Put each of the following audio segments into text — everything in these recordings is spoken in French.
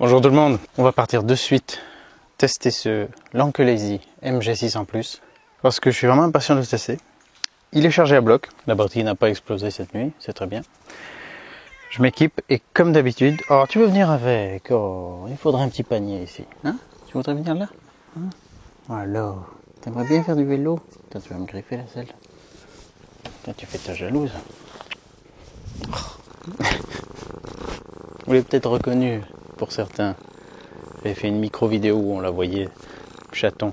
Bonjour tout le monde, on va partir de suite tester ce Lankelesi MG600 Plus parce que je suis vraiment impatient de le tester. Il est chargé à bloc, la batterie n'a pas explosé cette nuit, c'est très bien. Je m'équipe et comme d'habitude, oh tu veux venir avec, oh il faudrait un petit panier ici, hein? Tu voudrais venir là? Hein? Alors, t'aimerais bien faire du vélo? Toi, tu vas me griffer la selle. Toi, tu fais ta jalouse. Vous l'avez peut-être reconnu pour certains. J'avais fait une micro vidéo où on la voyait chaton.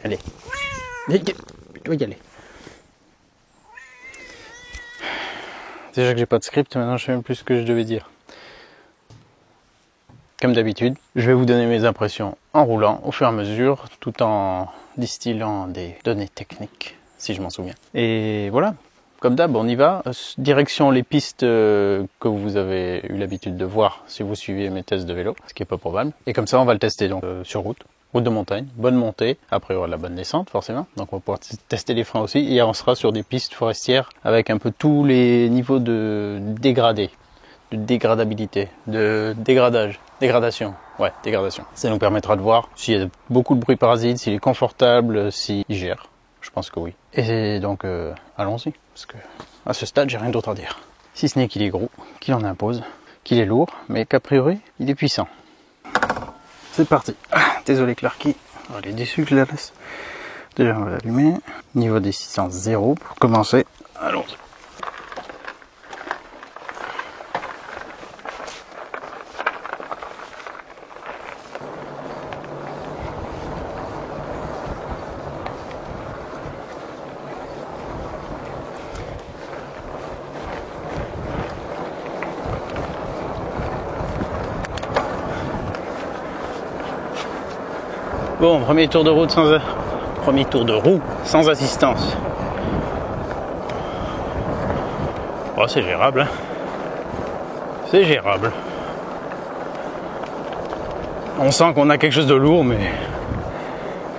Allez. Tu dois y aller. Déjà que j'ai pas de script, maintenant je sais même plus ce que je devais dire. Comme d'habitude, je vais vous donner mes impressions en roulant au fur et à mesure, tout en distillant des données techniques, si je m'en souviens. Et voilà, comme d'hab, on y va. Direction les pistes que vous avez eu l'habitude de voir si vous suivez mes tests de vélo, ce qui n'est pas probable. Et comme ça, on va le tester donc sur route de montagne, bonne montée. Après, il y aura la bonne descente, forcément. Donc, on va pouvoir tester les freins aussi. Et on sera sur des pistes forestières avec un peu tous les niveaux de dégradé, de dégradabilité, de dégradation. Ouais, dégradation. Ça nous permettra de voir s'il y a beaucoup de bruit parasite, s'il est confortable, s'il gère. Je pense que oui. Et donc, allons-y. Parce que à ce stade, j'ai rien d'autre à dire. Si ce n'est qu'il est gros, qu'il en impose, qu'il est lourd, mais qu'a priori, il est puissant. C'est parti. Désolé Clarky, il est déçu que je la laisse. Déjà, on va l'allumer. Niveau des 600, 0 pour commencer. Allons-y. Bon, premier tour de roue sans assistance. Oh, c'est gérable, hein. C'est gérable. On sent qu'on a quelque chose de lourd, mais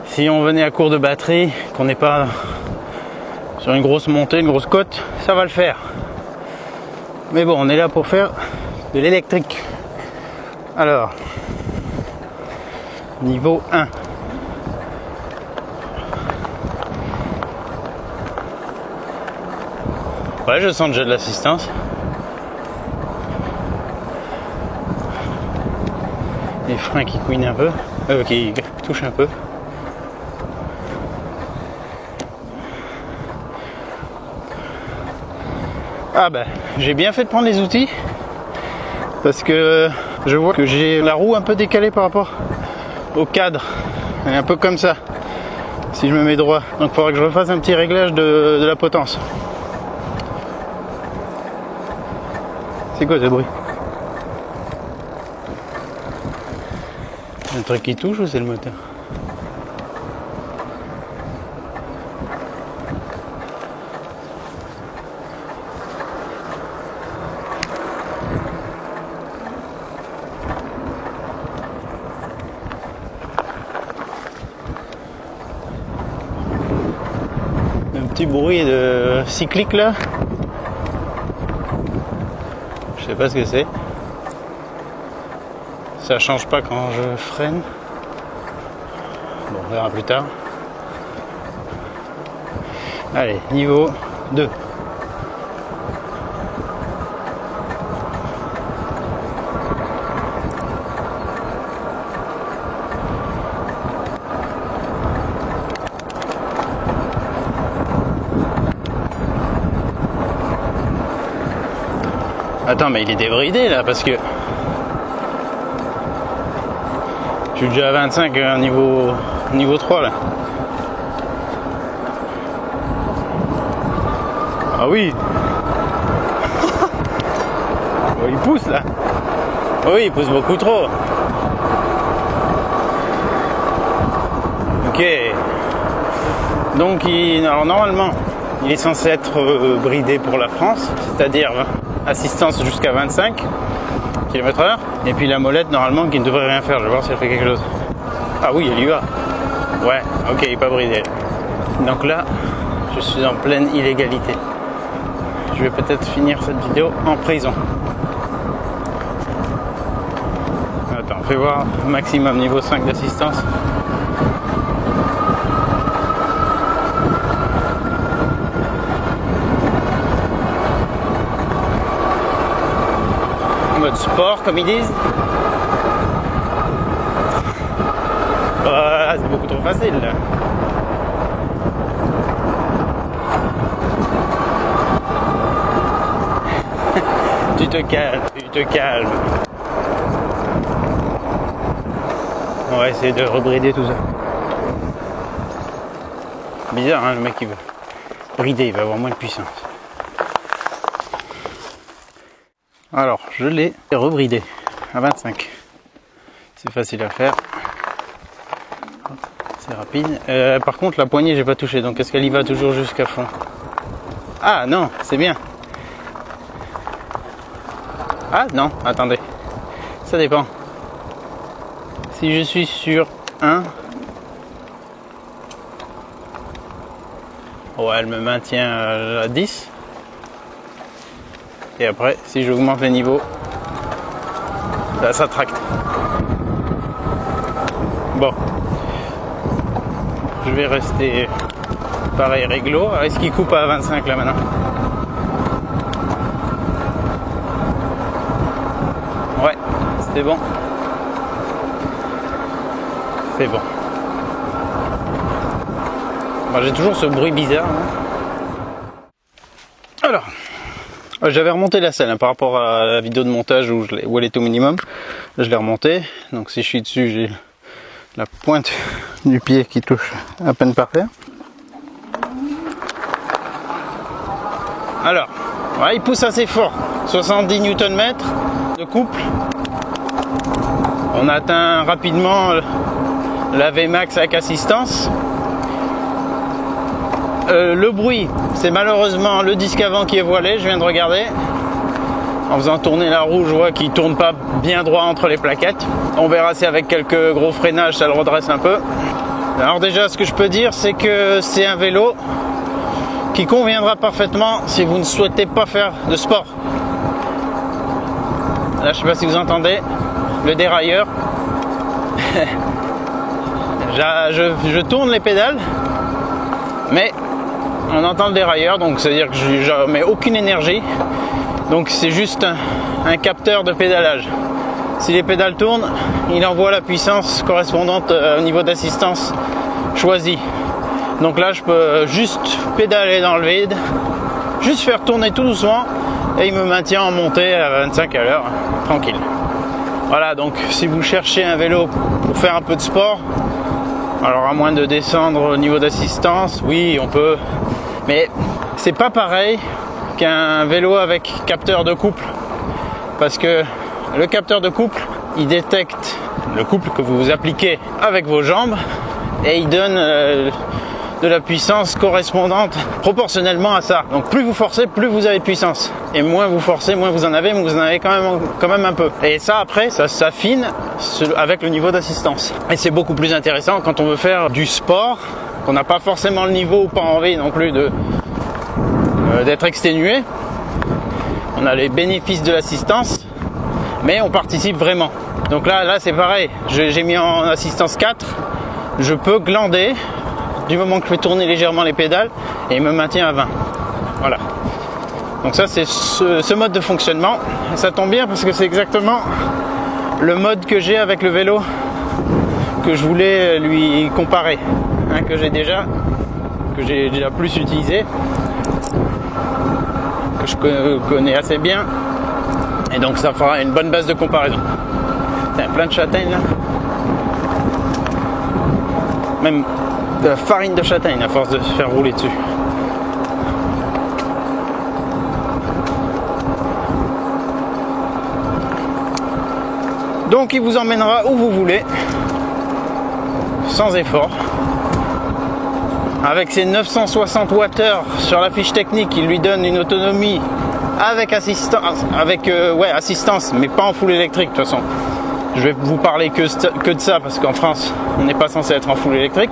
si on venait à court de batterie, qu'on n'est pas sur une grosse montée, une grosse côte, ça va le faire. Mais bon, on est là pour faire de l'électrique. Alors, niveau 1. Ouais, je sens déjà de l'assistance. Les freins qui couinent un peu, qui touchent un peu. Ah ben, j'ai bien fait de prendre les outils parce que je vois que j'ai la roue un peu décalée par rapport au cadre, un peu comme ça, si je me mets droit. Donc il faudra que je refasse un petit réglage de la potence. C'est quoi ce bruit? Un truc qui touche ou c'est le moteur? Un petit bruit de cyclique là. Je sais pas ce que c'est. Ça change pas quand je freine. Bon, on verra plus tard. Allez, niveau 2. Attends, mais il est débridé là parce que je suis déjà à 25 niveau 3 là. Ah oui. Oh, il pousse là. Oui, il pousse beaucoup trop. Ok. Donc alors normalement il est censé être bridé pour la France, c'est-à-dire assistance jusqu'à 25 km/h. Et puis la molette normalement qui ne devrait rien faire. Je vais voir si elle fait quelque chose. Ah oui, elle y va. Ouais, ok, il n'est pas bridé. Donc là, je suis en pleine illégalité. Je vais peut-être finir cette vidéo en prison. fait voir maximum niveau 5 d'assistance. Mode sport comme ils disent. Voilà, c'est beaucoup trop facile là. Tu te calmes, tu te calmes. On va essayer de rebrider tout ça. Bizarre hein, le mec il veut brider, il va avoir moins de puissance. Alors je l'ai rebridé à 25. C'est facile à faire. C'est rapide. Par contre la poignée j'ai pas touché, donc est-ce qu'elle y va toujours jusqu'à fond? Ah non, c'est bien. Ah non, attendez. Ça dépend. Si je suis sur 1, ouais, elle me maintient à 10. Et après, si j'augmente les niveaux, ça tracte. Bon. Je vais rester pareil réglo. Est-ce qu'il coupe à 25 là maintenant? Ouais, c'était bon. C'est bon. Bon, j'ai toujours ce bruit bizarre. Hein. Alors, j'avais remonté la selle hein, par rapport à la vidéo de montage où elle était au minimum. Là, je l'ai remontée. Donc si je suis dessus, j'ai la pointe du pied qui touche à peine par terre. Alors, ouais, il pousse assez fort. 70 Nm de couple. On atteint rapidement la Vmax avec assistance. Le bruit, c'est malheureusement le disque avant qui est voilé, je viens de regarder. En faisant tourner la roue, je vois qu'il ne tourne pas bien droit entre les plaquettes. On verra si avec quelques gros freinages, ça le redresse un peu. Alors déjà, ce que je peux dire, c'est que c'est un vélo qui conviendra parfaitement si vous ne souhaitez pas faire de sport. Là, je ne sais pas si vous entendez le dérailleur. je tourne les pédales, mais on entend le dérailleur, donc c'est à dire que je mets aucune énergie, donc c'est juste un capteur de pédalage. Si les pédales tournent, il envoie la puissance correspondante au niveau d'assistance choisi. Donc là je peux juste pédaler dans le vide, juste faire tourner tout doucement et il me maintient en montée à 25 à l'heure, tranquille. Voilà, donc si vous cherchez un vélo pour faire un peu de sport, alors à moins de descendre au niveau d'assistance, oui on peut, mais c'est pas pareil qu'un vélo avec capteur de couple, parce que le capteur de couple il détecte le couple que vous appliquez avec vos jambes et il donne de la puissance correspondante proportionnellement à ça. Donc plus vous forcez, plus vous avez de puissance, et moins vous forcez, moins vous en avez, mais vous en avez quand même un peu. Et ça après, ça s'affine avec le niveau d'assistance. Et c'est beaucoup plus intéressant quand on veut faire du sport, qu'on n'a pas forcément le niveau ou pas envie non plus d'être exténué. On a les bénéfices de l'assistance, mais on participe vraiment. Donc là c'est pareil, j'ai mis en assistance 4, je peux glander du moment que je fais tourner légèrement les pédales et il me maintient à 20. Voilà. Donc ça c'est ce mode de fonctionnement. Et ça tombe bien parce que c'est exactement le mode que j'ai avec le vélo que je voulais lui comparer, hein, que j'ai déjà plus utilisé, que je connais assez bien, et donc ça fera une bonne base de comparaison. Tiens, plein de châtaignes là, même de la farine de châtaigne à force de se faire rouler dessus. Donc il vous emmènera où vous voulez, sans effort. Avec ses 960 Wh sur la fiche technique, il lui donne une autonomie avec assistance, assistance, mais pas en full électrique de toute façon. Je vais vous parler que de ça parce qu'en France, on n'est pas censé être en full électrique.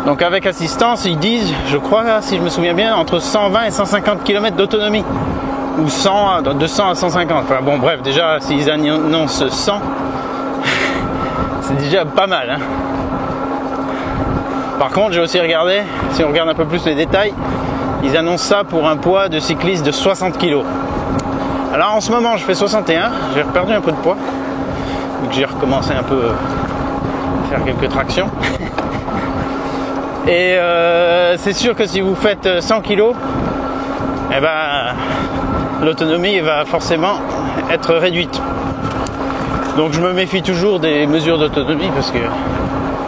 Donc avec assistance, ils disent, je crois, si je me souviens bien, entre 120 et 150 km d'autonomie. Ou 100, de 100 à 150. Enfin bon, bref, déjà, s'ils annoncent 100, C'est déjà pas mal, hein. Par contre, j'ai aussi regardé, si on regarde un peu plus les détails, ils annoncent ça pour un poids de cycliste de 60 kg. Alors en ce moment, je fais 61, j'ai perdu un peu de poids, donc j'ai recommencé un peu à faire quelques tractions. Et c'est sûr que si vous faites 100 kg, eh ben, l'autonomie va forcément être réduite. Donc je me méfie toujours des mesures d'autonomie, parce que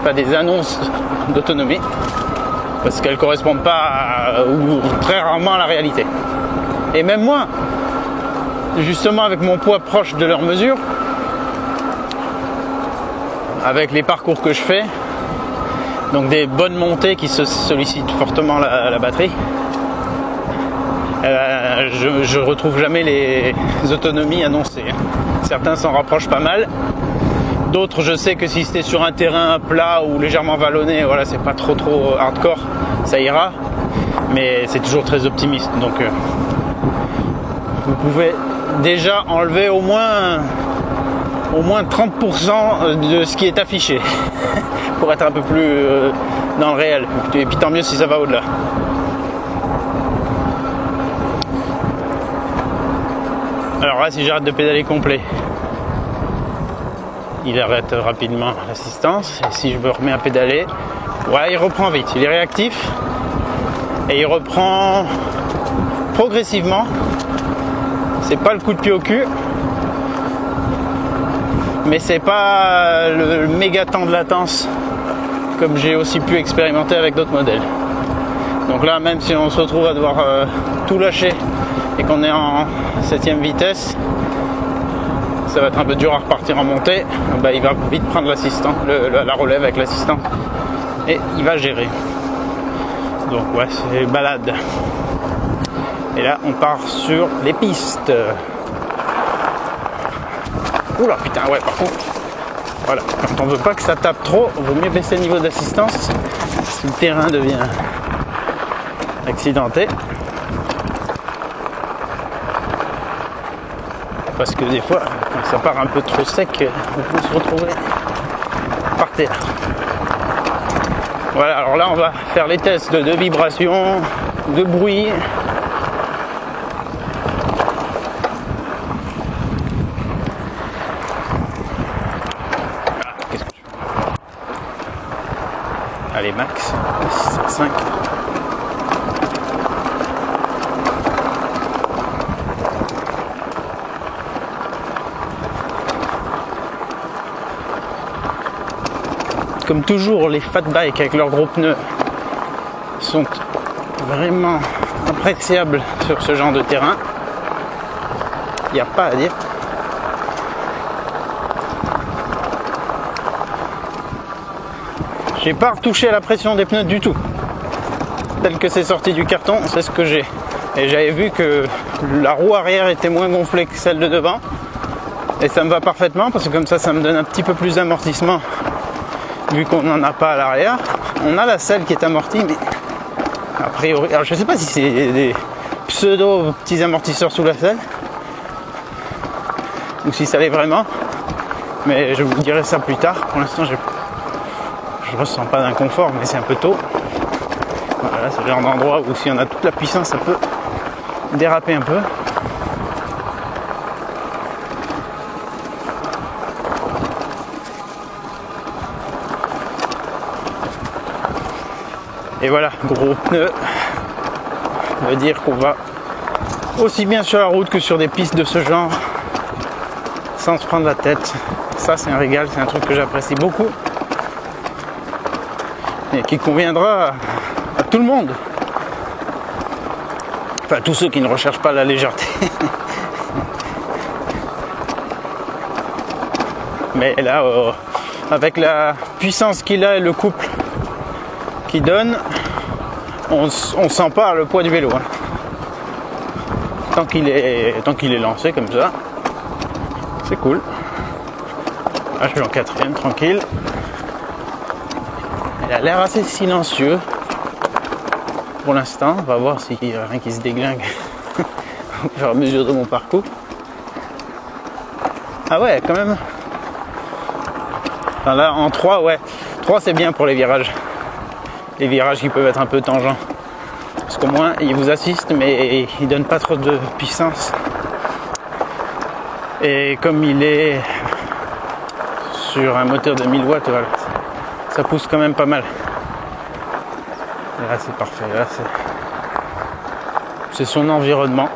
pas des annonces d'autonomie, parce qu'elles correspondent pas ou très rarement à la réalité. Et même moi, justement avec mon poids proche de leurs mesures, avec les parcours que je fais, donc des bonnes montées qui sollicitent fortement la batterie, je retrouve jamais les autonomies annoncées. Certains s'en rapprochent pas mal. D'autres, je sais que si c'était sur un terrain plat ou légèrement vallonné, voilà, c'est pas trop hardcore, ça ira. Mais c'est toujours très optimiste. Donc, vous pouvez déjà enlever au moins 30% de ce qui est affiché pour être un peu plus dans le réel. Et puis tant mieux si ça va au-delà. Alors là, si j'arrête de pédaler complet, il arrête rapidement l'assistance. Et si je me remets à pédaler, ouais, il reprend vite. Il est réactif et il reprend progressivement. C'est pas le coup de pied au cul, mais c'est pas le méga temps de latence comme j'ai aussi pu expérimenter avec d'autres modèles. Donc là, même si on se retrouve à devoir tout lâcher et qu'on est en 7ème vitesse, ça va être un peu dur à repartir en montée. Bah, il va vite prendre l'assistant, la relève avec l'assistant, et il va gérer. Donc ouais, c'est balade. Et là, on part sur les pistes. Oula, putain, ouais, par contre, voilà, quand on veut pas que ça tape trop, on vaut mieux baisser le niveau d'assistance si le terrain devient accidenté. Parce que des fois, quand ça part un peu trop sec, on peut se retrouver par terre. Voilà, alors là, on va faire les tests de vibration, de bruit. Allez, max 5. Comme toujours, les fat bikes avec leurs gros pneus sont vraiment appréciables sur ce genre de terrain. Il n'y a pas à dire. J'ai pas retouché à la pression des pneus du tout. Tel que c'est sorti du carton, c'est ce que j'ai. Et j'avais vu que la roue arrière était moins gonflée que celle de devant. Et ça me va parfaitement parce que comme ça me donne un petit peu plus d'amortissement vu qu'on n'en a pas à l'arrière. On a la selle qui est amortie, mais a priori, alors je sais pas si c'est des pseudo petits amortisseurs sous la selle ou si ça l'est vraiment, mais je vous dirai ça plus tard. Pour l'instant, je ressens pas d'inconfort, mais c'est un peu tôt. Voilà, c'est le genre d'endroit où si on a toute la puissance, ça peut déraper un peu. Et voilà, gros pneus veut dire qu'on va aussi bien sur la route que sur des pistes de ce genre sans se prendre la tête. Ça, c'est un régal, c'est un truc que j'apprécie beaucoup et qui conviendra à tout le monde, enfin tous ceux qui ne recherchent pas la légèreté. Mais là, avec la puissance qu'il a et le couple donne, on sent pas le poids du vélo, hein. Tant qu'il est lancé comme ça, c'est cool. Là, je suis en 4ème, tranquille. Il a l'air assez silencieux pour l'instant. On va voir s'il n'y a rien qui se déglingue au fur et à mesure de mon parcours. Ah ouais, quand même Enfin là, en 3, ouais. 3, c'est bien pour les virages. Les virages qui peuvent être un peu tangents. Parce qu'au moins, il vous assiste, mais il donne pas trop de puissance. Et comme il est sur un moteur de 1000 watts, voilà, ça pousse quand même pas mal. Et là, c'est parfait. Là, c'est son environnement.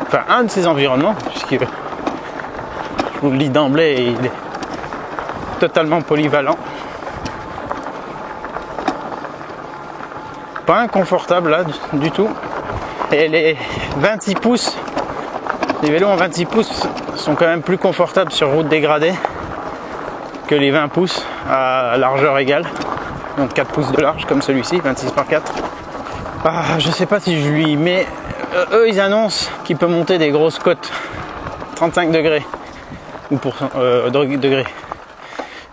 Enfin, un de ses environnements, puisque je vous le dis d'emblée, il est totalement polyvalent. Pas inconfortable là du tout. Et les 26 pouces, les vélos en 26 pouces sont quand même plus confortables sur route dégradée que les 20 pouces à largeur égale. Donc 4 pouces de large comme celui-ci, 26 par 4. Ah, je sais pas si je lui mets... eux ils annoncent qu'il peut monter des grosses côtes, 35 degrés ou degrés.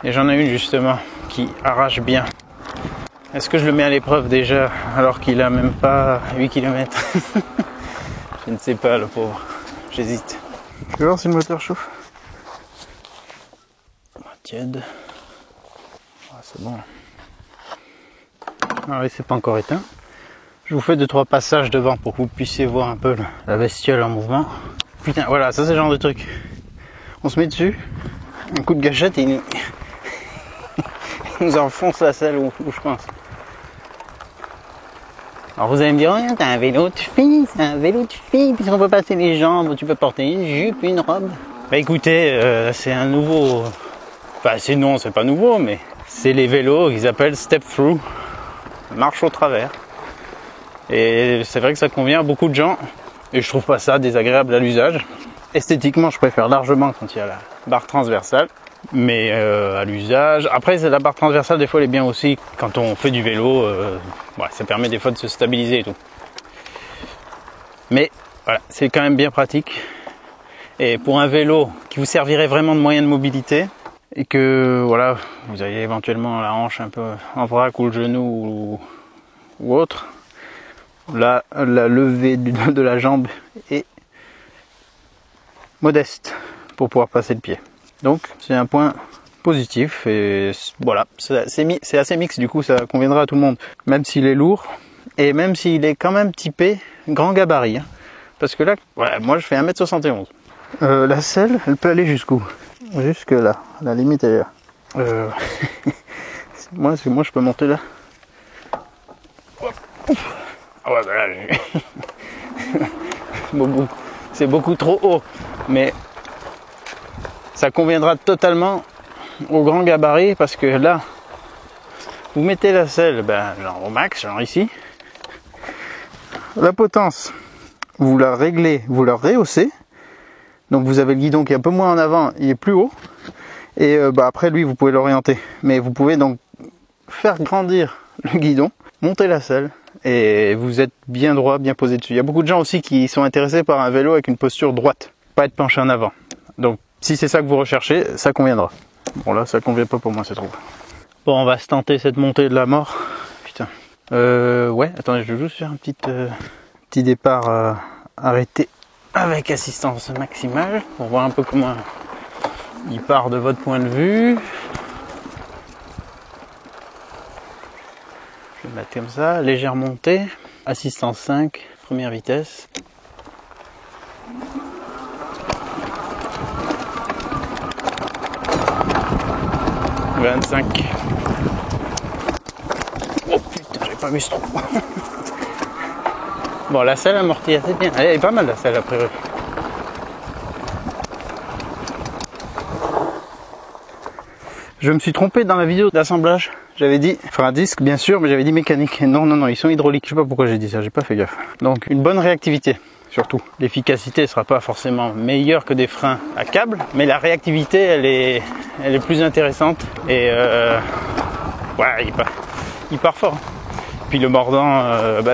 Et j'en ai une justement qui arrache bien. Est-ce que je le mets à l'épreuve déjà alors qu'il a même pas 8 km? Je ne sais pas, le pauvre. J'hésite. Je vais voir si le moteur chauffe. Tiède. Ah, c'est bon. Ah oui, c'est pas encore éteint. Je vous fais 2-3 passages devant pour que vous puissiez voir un peu la bestiole en mouvement. Putain, voilà, ça c'est le genre de truc. On se met dessus, un coup de gâchette et il nous enfonce la selle où je pense. Alors vous allez me dire, oh, t'as un vélo de fille, c'est un vélo de fille, puisqu'on peut passer les jambes, tu peux porter une jupe, une robe. Bah écoutez, c'est un nouveau... Enfin c'est pas nouveau, mais c'est les vélos qu'ils appellent step through, marche au travers. Et c'est vrai que ça convient à beaucoup de gens, et je trouve pas ça désagréable à l'usage. Esthétiquement, je préfère largement quand il y a la barre transversale. Mais à l'usage, après la barre transversale des fois elle est bien aussi quand on fait du vélo, ouais, ça permet des fois de se stabiliser et tout. Mais voilà, c'est quand même bien pratique. Et pour un vélo qui vous servirait vraiment de moyen de mobilité et que voilà, vous avez éventuellement la hanche un peu en vrac ou le genou ou autre, là la levée de la jambe est modeste pour pouvoir passer le pied. Donc c'est un point positif et voilà, c'est assez mix, du coup ça conviendra à tout le monde, même s'il est lourd et même s'il est quand même typé grand gabarit, hein. Parce que là, ouais, moi je fais 1m71. La selle, elle peut aller jusqu'où? Jusque là, la limite elle est là. moi je peux monter là. Ah ouais, bah là, c'est beaucoup trop haut, mais ça conviendra totalement au grand gabarit parce que là, vous mettez la selle genre au max, genre ici. La potence, vous la réglez, vous la rehaussez. Donc vous avez le guidon qui est un peu moins en avant, il est plus haut. Et après lui, vous pouvez l'orienter. Mais vous pouvez donc faire grandir le guidon, monter la selle et vous êtes bien droit, bien posé dessus. Il y a beaucoup de gens aussi qui sont intéressés par un vélo avec une posture droite, pas être penché en avant. Donc si c'est ça que vous recherchez, ça conviendra. Bon là, ça convient pas pour moi, c'est trop. Bon, on va se tenter cette montée de la mort. Putain. Ouais, attendez, je vais juste faire un petit départ arrêté avec assistance maximale pour voir un peu comment il part de votre point de vue. Je vais mettre comme ça, légère montée, assistance 5, première vitesse. « 25. » Oh putain, j'avais pas vu ce trou. Bon, la selle amortit assez bien. Elle est pas mal la selle a priori. Je me suis trompé dans la vidéo d'assemblage. J'avais dit, enfin un disque bien sûr, mais j'avais dit mécanique. Non, ils sont hydrauliques. Je sais pas pourquoi j'ai dit ça, j'ai pas fait gaffe. Donc une bonne réactivité. Surtout, l'efficacité ne sera pas forcément meilleure que des freins à câble, mais la réactivité, elle est plus intéressante et ouais, il part fort. Puis le mordant,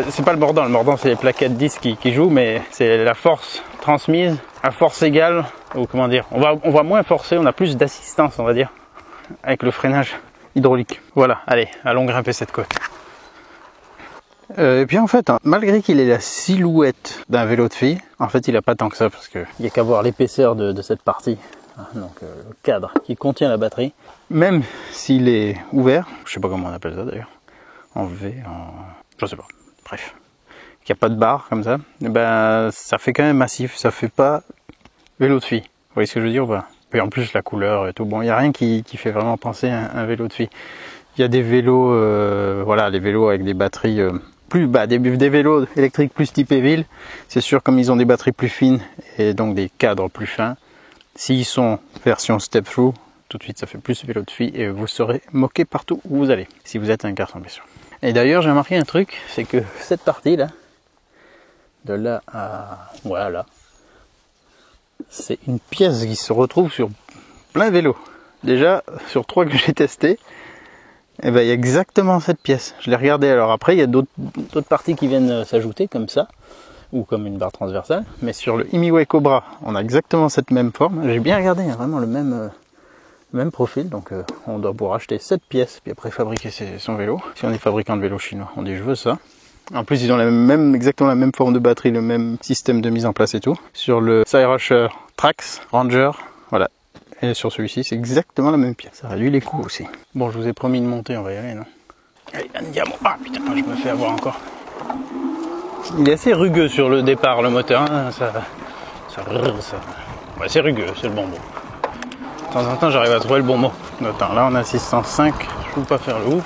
c'est pas le mordant c'est les plaquettes 10 qui jouent, mais c'est la force transmise à force égale, ou comment dire, on va moins forcer, on a plus d'assistance, on va dire, avec le freinage hydraulique. Voilà, allez, allons grimper cette côte. Et puis en fait, hein, malgré qu'il ait la silhouette d'un vélo de fille, en fait il a pas tant que ça parce que il n'y a qu'à voir l'épaisseur de cette partie, donc le cadre qui contient la batterie. Même s'il est ouvert, je sais pas comment on appelle ça d'ailleurs, en V, je sais pas, bref, qu'il n'y a pas de barre comme ça, et ben ça fait quand même massif, ça fait pas vélo de fille. Vous voyez ce que je veux dire ou pas? Et en plus la couleur et tout, bon il n'y a rien qui fait vraiment penser à un vélo de fille. Il y a des vélos, voilà, les vélos avec des batteries plus bas, des vélos électriques plus typés ville. C'est sûr, comme ils ont des batteries plus fines et donc des cadres plus fins, s'ils sont version step-through, tout de suite ça fait plus vélo de fille et vous serez moqué partout où vous allez, si vous êtes un garçon bien sûr. Et d'ailleurs j'ai remarqué un truc, c'est que cette partie là, de là à voilà, c'est une pièce qui se retrouve sur plein de vélos. Déjà sur 3 que j'ai testé, et ben il y a exactement cette pièce. Je l'ai regardé. Alors après il y a d'autres parties qui viennent s'ajouter comme ça, ou comme une barre transversale. Mais sur le Imiway Cobra, on a exactement cette même forme. J'ai bien regardé, hein, vraiment le même profil. Donc on doit pouvoir acheter cette pièce puis après fabriquer son vélo. Si on est fabricant de vélos chinois, on dit je veux ça. En plus ils ont exactement la même forme de batterie, le même système de mise en place et tout. Sur le Skyrusher Trax Ranger, voilà. Et sur celui-ci, c'est exactement la même pièce. Ça réduit les coûts aussi. Bon, je vous ai promis de monter, on va y aller, non? Allez, un diamant. Ah putain, je me fais avoir encore. Il est assez rugueux sur le départ, le moteur. Hein. Ça... Ouais, c'est rugueux, c'est le bon mot. De temps en temps, j'arrive à trouver le bon mot. Attends, là, on a 605. Je ne peux pas faire le ouf.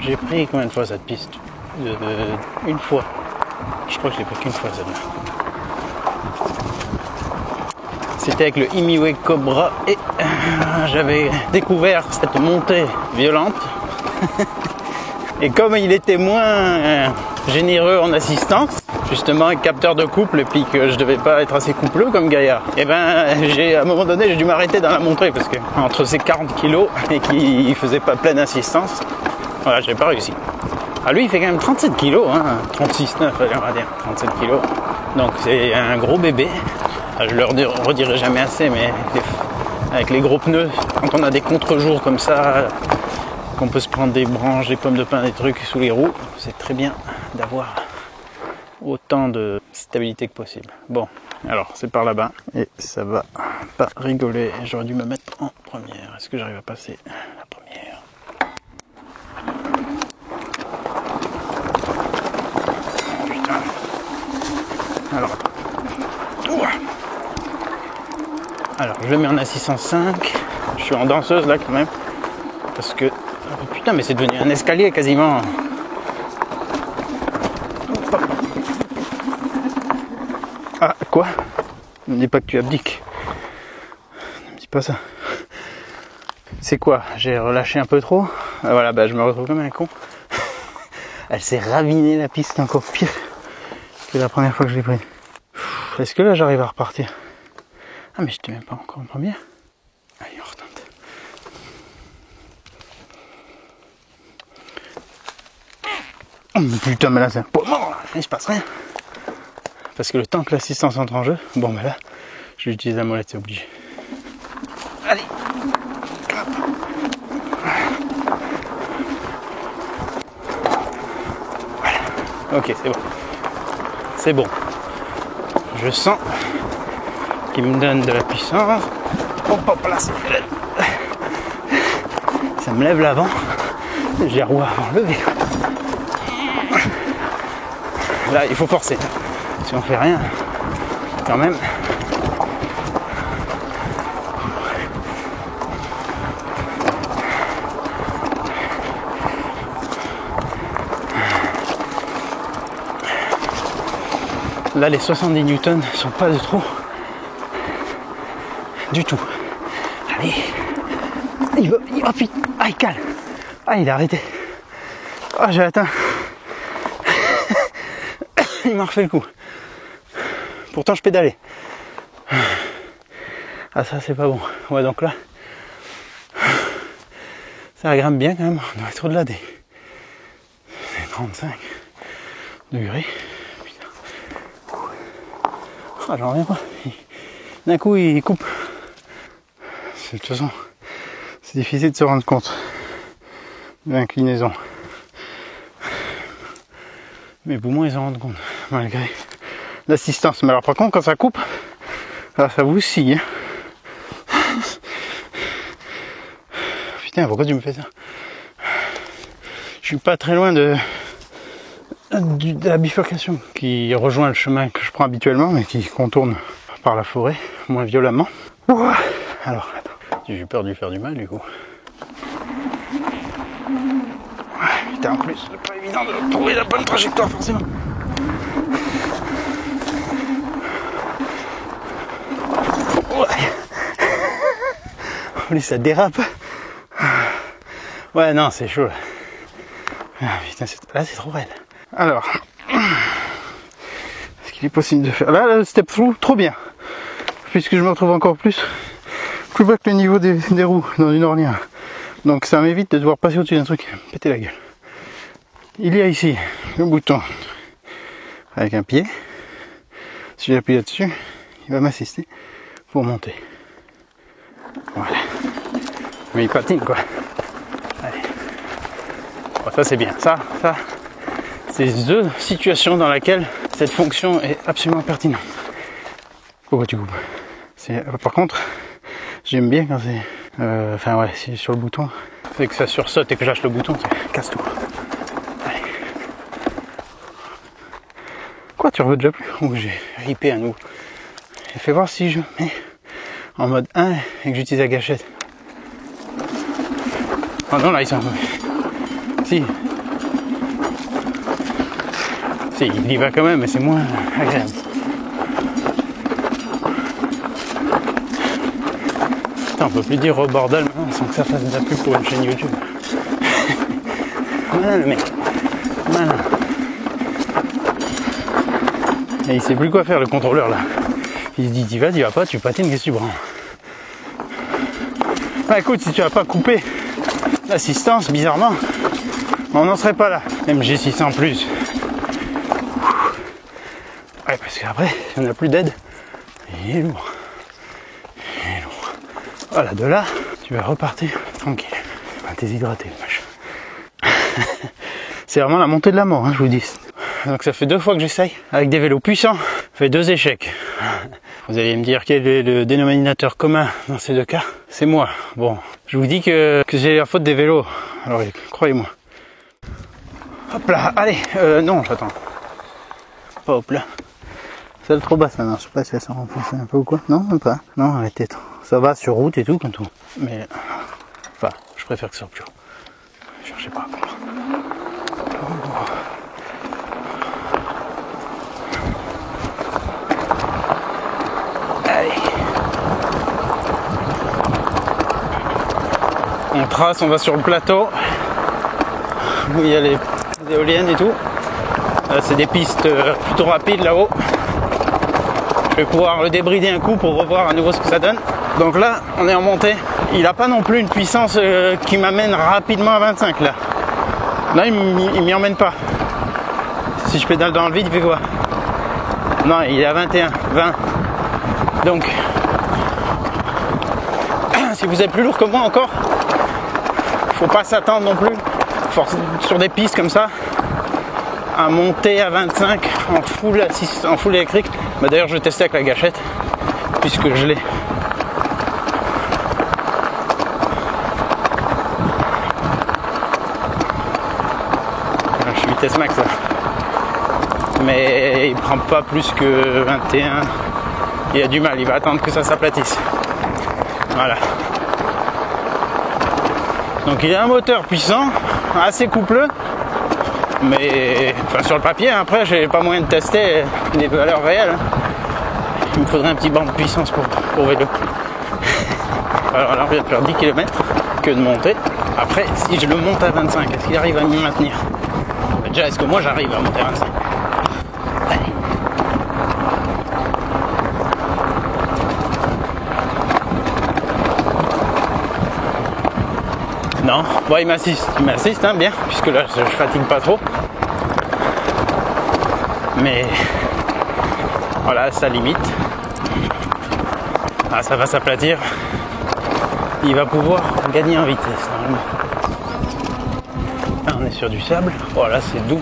J'ai pris combien de fois cette piste? Une fois. Je crois que je l'ai pris qu'une fois, celle-là. C'était avec le Imiway Cobra et j'avais découvert cette montée violente. Et comme il était moins généreux en assistance, justement avec capteur de couple, et puis que je devais pas être assez coupleux comme Gaillard, et ben à un moment donné j'ai dû m'arrêter dans la montée parce que entre ces 40 kilos et qu'il faisait pas pleine assistance, voilà, j'ai pas réussi. Ah lui il fait quand même 37 kilos, hein, 36,9 on va dire, 37 kilos. Donc c'est un gros bébé. Je le redirai jamais assez, mais avec les gros pneus, quand on a des contre-jours comme ça, qu'on peut se prendre des branches, des pommes de pin, des trucs sous les roues, c'est très bien d'avoir autant de stabilité que possible. Bon, alors c'est par là-bas, et ça va pas rigoler, j'aurais dû me mettre en première. Est-ce que j'arrive à passer la première? Putain. Alors, alors je le mets en assistance 5, je suis en danseuse là quand même, parce que, oh putain mais c'est devenu un escalier quasiment. Ah quoi? Ne me dis pas que tu abdiques, ne me dis pas ça. C'est quoi? J'ai relâché un peu trop, ah, voilà, bah je me retrouve comme un con. Elle s'est ravinée la piste, encore pire que la première fois que je l'ai prise. Est-ce que là j'arrive à repartir? Ah mais j'étais même pas encore en première. Allez on retente. Oh, putain mais là c'est un point mort, il se passe rien. Parce que le temps que l'assistance entre en jeu, bon bah là je vais utiliser la molette, c'est obligé. Allez. Voilà. Ok c'est bon. C'est bon. Je sens qu'il me donne de la puissance. Hop hop là, ça me lève l'avant. J'ai roue avant levé. Là il faut forcer. Si on fait rien, quand même. Là les 70 newtons sont pas de trop. Du tout. Allez. Il va. Oh putain. Ah il cale. Ah il a arrêté. Ah j'ai atteint. Il m'a refait le coup. Pourtant je pédalais. Ah ça c'est pas bon. Ouais donc là. Ça grimpe bien quand même. On doit être au-delà des 35 degrés. Putain. Ah j'en reviens pas. D'un coup il coupe. De toute façon, c'est difficile de se rendre compte de l'inclinaison. Mes poumons ils s'en rendent compte, malgré l'assistance. Mais alors par contre quand ça coupe, alors ça vous scie. Hein. Putain, pourquoi tu me fais ça? Je suis pas très loin de la bifurcation qui rejoint le chemin que je prends habituellement, mais qui contourne par la forêt, moins violemment. Ouah. Alors, attends, j'ai peur de lui faire du mal du coup. Ouais, putain, en plus, c'est pas évident de trouver la bonne trajectoire forcément. Ouais. En plus, ça dérape. Ouais, non, c'est chaud là. Ah, putain, là, c'est trop raide. Alors, est-ce qu'il est possible de faire... Là, le step through, trop bien. Puisque je me retrouve encore plus bas que le niveau des roues dans une ornière. Donc ça m'évite de devoir passer au-dessus d'un truc, péter la gueule. Il y a ici le bouton avec un pied. Si j'appuie là-dessus, il va m'assister pour monter. Voilà. Mais il patine quoi. Allez. Bon, ça c'est bien. Ça, c'est the situation dans laquelle cette fonction est absolument pertinente. Pourquoi tu coupes? Par contre, j'aime bien quand c'est... Enfin ouais, si sur le bouton, c'est que ça sursaute et que j'lâche le bouton, ça casse tout. Allez. Quoi, tu revois déjà plus? Ou j'ai ripé à nouveau. Fais voir si je mets en mode 1 et que j'utilise la gâchette. Oh non, là, ils sont... Si, il y va quand même, mais c'est moins agréable. Putain, on peut plus dire au bordel maintenant sans que ça fasse de la pub pour une chaîne YouTube. Malin le mec. Malin. Et il sait plus quoi faire le contrôleur là. Il se dit t'y vas pas, tu patines, qu'est-ce que tu branles? Bah écoute, si tu vas pas couper l'assistance, bizarrement, on n'en serait pas là. MG600 plus. Ouais, parce qu'après, si on n'a plus d'aide, il est lourd. Il est lourd. Voilà, de là, tu vas repartir tranquille. T'es hydraté, le machin. C'est vraiment la montée de la mort, hein, je vous dis. Donc ça fait 2 fois que j'essaye avec des vélos puissants. Ça fait 2 échecs. Vous allez me dire quel est le dénominateur commun dans ces 2 cas? C'est moi. Bon, je vous dis que c'est la faute des vélos. Alors croyez-moi. Hop là, allez, non, j'attends. Pas hop là. Celle trop basse maintenant, je sais pas si elle s'en renfonce un peu ou quoi. Non, même pas. Non, arrêtez. Ça va sur route et tout, comme tout. Mais, enfin, je préfère que ça soit plus haut. Cherchez pas à comprendre. Allez. On trace, on va sur le plateau. Où il y a les éoliennes et tout. C'est des pistes plutôt rapides là-haut. Je vais pouvoir le débrider un coup pour revoir à nouveau ce que ça donne. Donc là, on est en montée. Il n'a pas non plus une puissance qui m'amène rapidement à 25 là. Là, il m'y emmène pas. Si je pédale dans le vide, il fait quoi? Non, il est à 21, 20. Donc, si vous êtes plus lourd que moi encore, faut pas s'attendre non plus, sur des pistes comme ça, à monter à 25 en full électrique. Bah d'ailleurs je vais tester avec la gâchette puisque je l'ai. Je suis vitesse max là. Mais il prend pas plus que 21. Il a du mal, il va attendre que ça s'aplatisse. Voilà. Donc il a un moteur puissant, assez coupleux. Mais enfin, sur le papier, après, j'ai pas moyen de tester les valeurs réelles. Il me faudrait un petit banc de puissance pour vélo. Alors là, on vient de faire 10 km que de monter. Après, si je le monte à 25, est-ce qu'il arrive à m'y maintenir? Déjà, est-ce que moi j'arrive à monter à 25? Allez. Non, bon, il m'assiste hein, bien, puisque là je fatigue pas trop. Mais voilà, ça limite. Ah, ça va s'aplatir. Il va pouvoir gagner en vitesse normalement. Là, on est sur du sable. Voilà, c'est doux.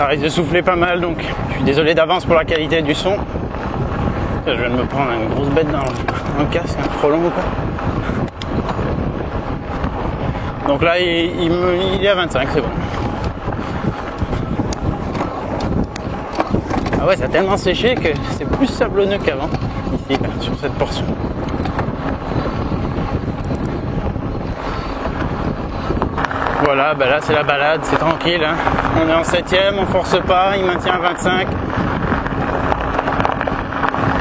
risque de souffler pas mal, donc je suis désolé d'avance pour la qualité du son. Je viens de me prendre une grosse bête dans le casque, un frelon ou quoi. Donc là, il est à 25, c'est bon. Ah ouais, ça a tellement séché que c'est plus sablonneux qu'avant, ici, là, sur cette portion. Voilà, bah là c'est la balade, c'est tranquille. Hein. On est en 7ème, on force pas, il maintient à 25.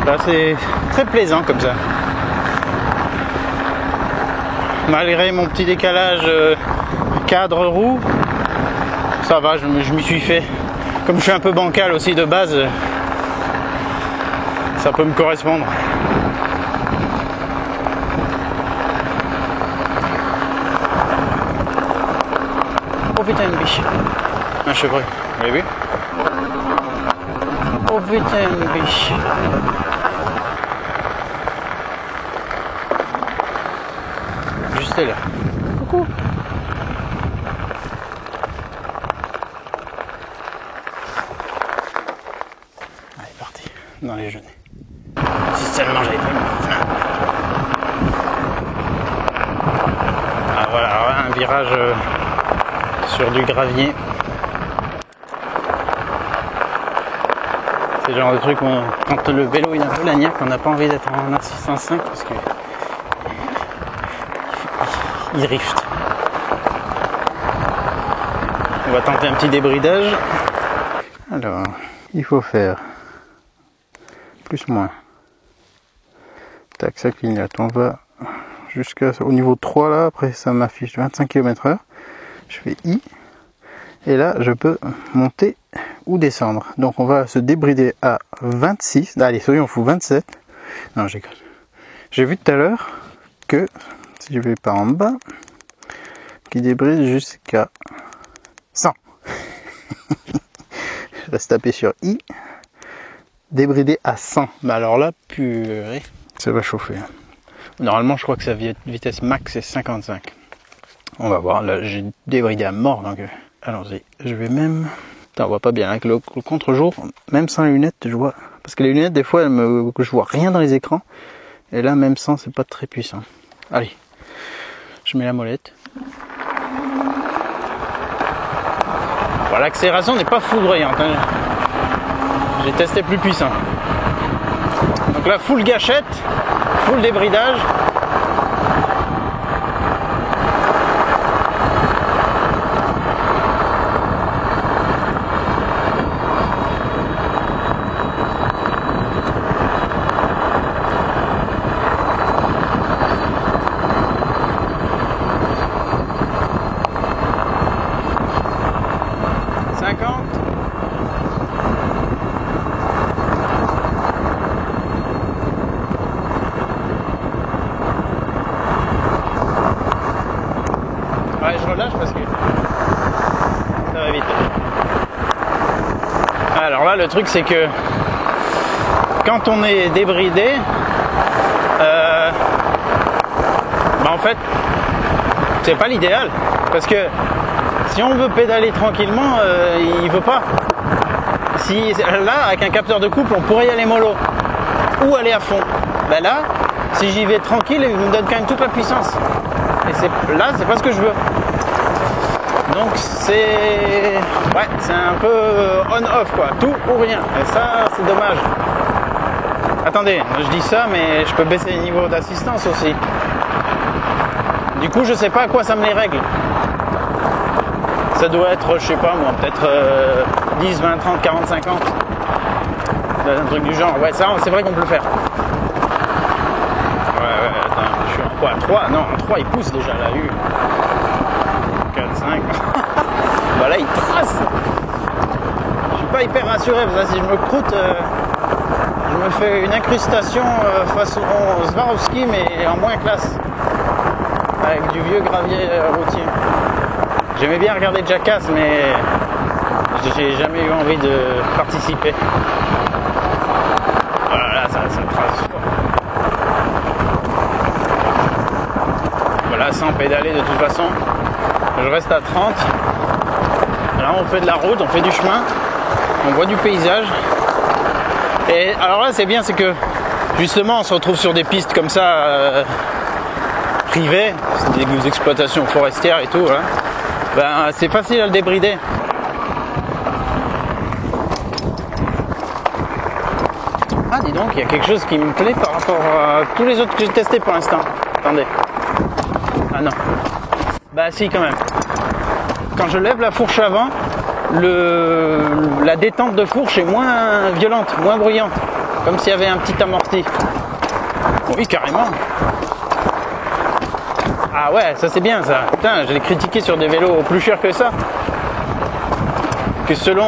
Là c'est très plaisant comme ça. Malgré mon petit décalage cadre roue, ça va, je m'y suis fait. Comme je suis un peu bancal aussi de base, ça peut me correspondre. Oh putain, une biche. Un chevreuil, vous l'avez vu? Oh putain, une biche. Juste là. Coucou. Allez, parti. Dans les genêts. Si seulement j'avais pas eu. Ah voilà, alors là, un virage sur du gravier. C'est le genre de truc où quand le vélo il est un peu lagnac, on n'a pas envie d'être en assistance 5 parce que il drift. On va tenter un petit débridage. Alors, il faut faire plus moins. Tac, ça clignote. On va jusqu'au niveau 3 là, après ça m'affiche 25 km/h. Je fais I. Et là, je peux monter ou descendre. Donc on va se débrider à 26. Allez, soyons fous, 27. Non, j'ai vu tout à l'heure que si je vais par en bas, qui débride jusqu'à 100. Je reste tapé sur I. Débrider à 100. Bah alors là, purée, ça va chauffer. Normalement, je crois que sa vitesse max est 55. On va voir. Là, j'ai débridé à mort, donc allons-y. Je vais même... Putain, on voit pas bien avec le contre-jour, même sans les lunettes, je vois. Parce que les lunettes, des fois, je vois rien dans les écrans. Et là, même sans, c'est pas très puissant. Allez, je mets la molette. Bon, l'accélération n'est pas foudroyante. Hein. J'ai testé plus puissant. Donc là, full gâchette, full débridage. Ouais, je relâche parce que ça va vite. Alors là, le truc c'est que quand on est débridé, bah en fait, c'est pas l'idéal parce que si on veut pédaler tranquillement, il veut pas. Si là, avec un capteur de couple, on pourrait y aller mollo ou aller à fond. Ben là, si j'y vais tranquille, il me donne quand même toute la puissance. Et là, c'est pas ce que je veux. Donc c'est un peu on-off quoi, tout ou rien. Et ça, c'est dommage. Attendez, je dis ça, mais je peux baisser le niveau d'assistance aussi. Du coup, je sais pas à quoi ça me les règle. Ça doit être, je sais pas moi, peut-être 10, 20, 30, 40, 50. Un truc du genre. Ouais, ça, c'est vrai qu'on peut le faire. Ouais, attends, je suis en quoi 3 Non, en 3, il pousse déjà là. 4, 5. Bah là, il trace. Je suis pas hyper rassuré, parce que si je me croûte, je me fais une incrustation façon Swarovski, mais en moins classe. Avec du vieux gravier routier. J'aimais bien regarder Jackass, mais j'ai jamais eu envie de participer. Voilà, ça trace fort. Voilà, sans pédaler de toute façon. Je reste à 30. Là, on fait de la route, on fait du chemin. on voit du paysage. Et alors là c'est bien, c'est que justement on se retrouve sur des pistes comme ça privées, c'est des exploitations forestières et tout, hein. Ben, c'est facile à le débrider. Ah dis donc, il y a quelque chose qui me plaît par rapport à tous les autres que j'ai testés pour l'instant. Attendez. Ah non. Bah si quand même. Quand je lève la fourche avant, la détente de fourche est moins violente, moins bruyante. Comme s'il y avait un petit amorti. Oui, carrément. Ah ouais, ça c'est bien ça. Putain, je l'ai critiqué sur des vélos plus chers que ça. Que selon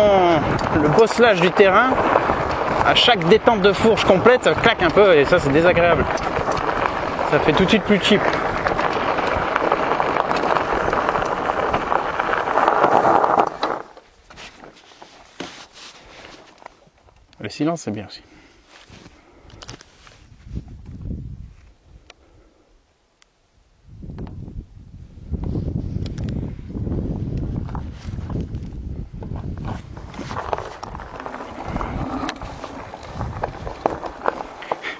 le bosselage du terrain, à chaque détente de fourche complète, ça claque un peu et ça c'est désagréable. Ça fait tout de suite plus cheap. Le silence c'est bien aussi.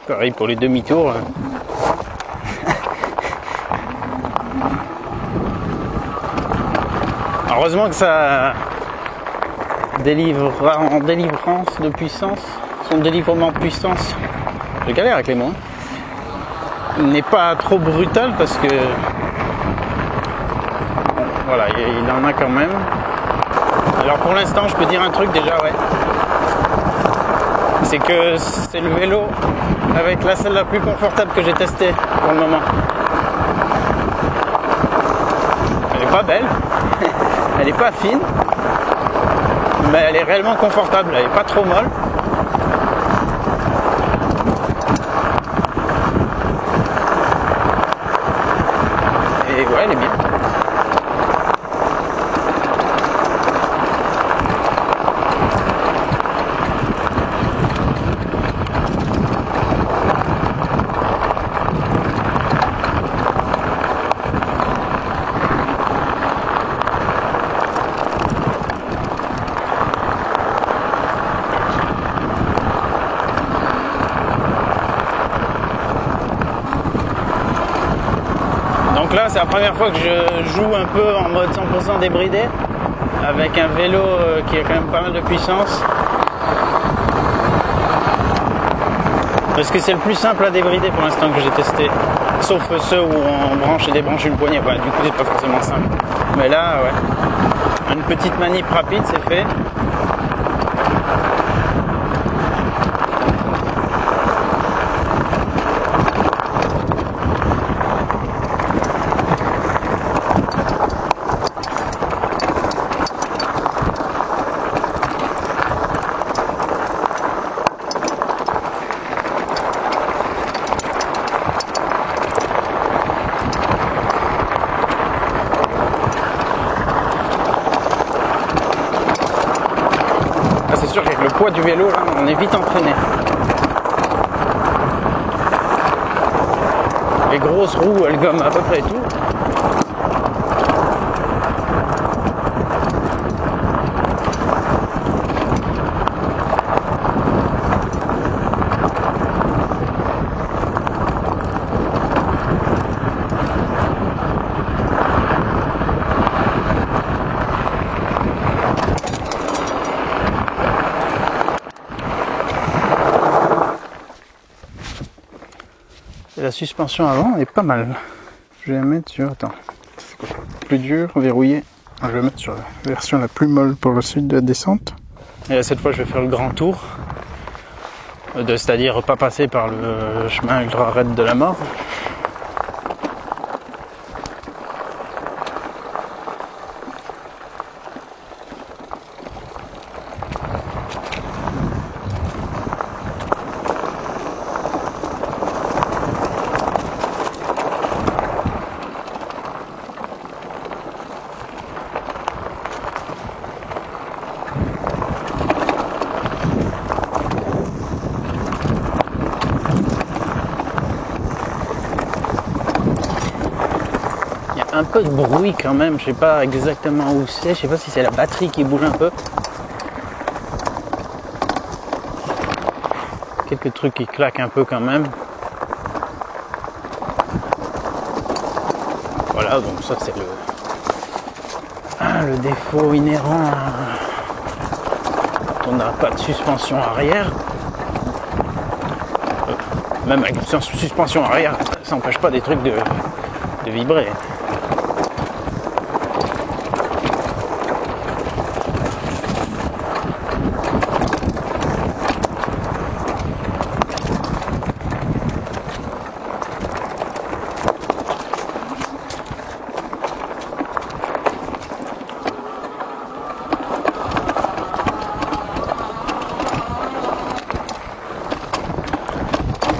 Pareil pour les demi-tours. Heureusement que ça délivre en délivrance de puissance, son délivrement de puissance, je galère avec les mots, n'est pas trop brutal parce que voilà, il en a quand même. Alors pour l'instant je peux dire un truc déjà, ouais. C'est que c'est le vélo avec la selle la plus confortable que j'ai testée pour le moment. Elle est pas belle, elle est pas fine, mais elle est réellement confortable, elle est pas trop molle. Et ouais, elle est bien. Donc là c'est la première fois que je joue un peu en mode 100% débridé avec un vélo qui a quand même pas mal de puissance, parce que c'est le plus simple à débrider pour l'instant que j'ai testé, sauf ceux où on branche et débranche une poignée. Enfin, du coup c'est pas forcément simple, mais là ouais, une petite manip rapide c'est fait. C'est sûr qu'avec le poids du vélo, là, on est vite entraîné. Les grosses roues, elles gomment à peu près tout. Et la suspension avant est pas mal. Je vais la mettre sur... Attends. Plus dur, verrouillé. Je vais mettre sur la version la plus molle pour la suite de la descente. Et là, cette fois, je vais faire le grand tour. C'est-à-dire pas passer par le chemin ultra raide de la mort. Un peu de bruit quand même, je sais pas exactement où c'est, je sais pas si c'est la batterie qui bouge un peu. quelques trucs qui claquent un peu quand même. Voilà, donc ça c'est le défaut inhérent quand on n'a pas de suspension arrière. Même avec une suspension arrière, ça n'empêche pas des trucs de vibrer.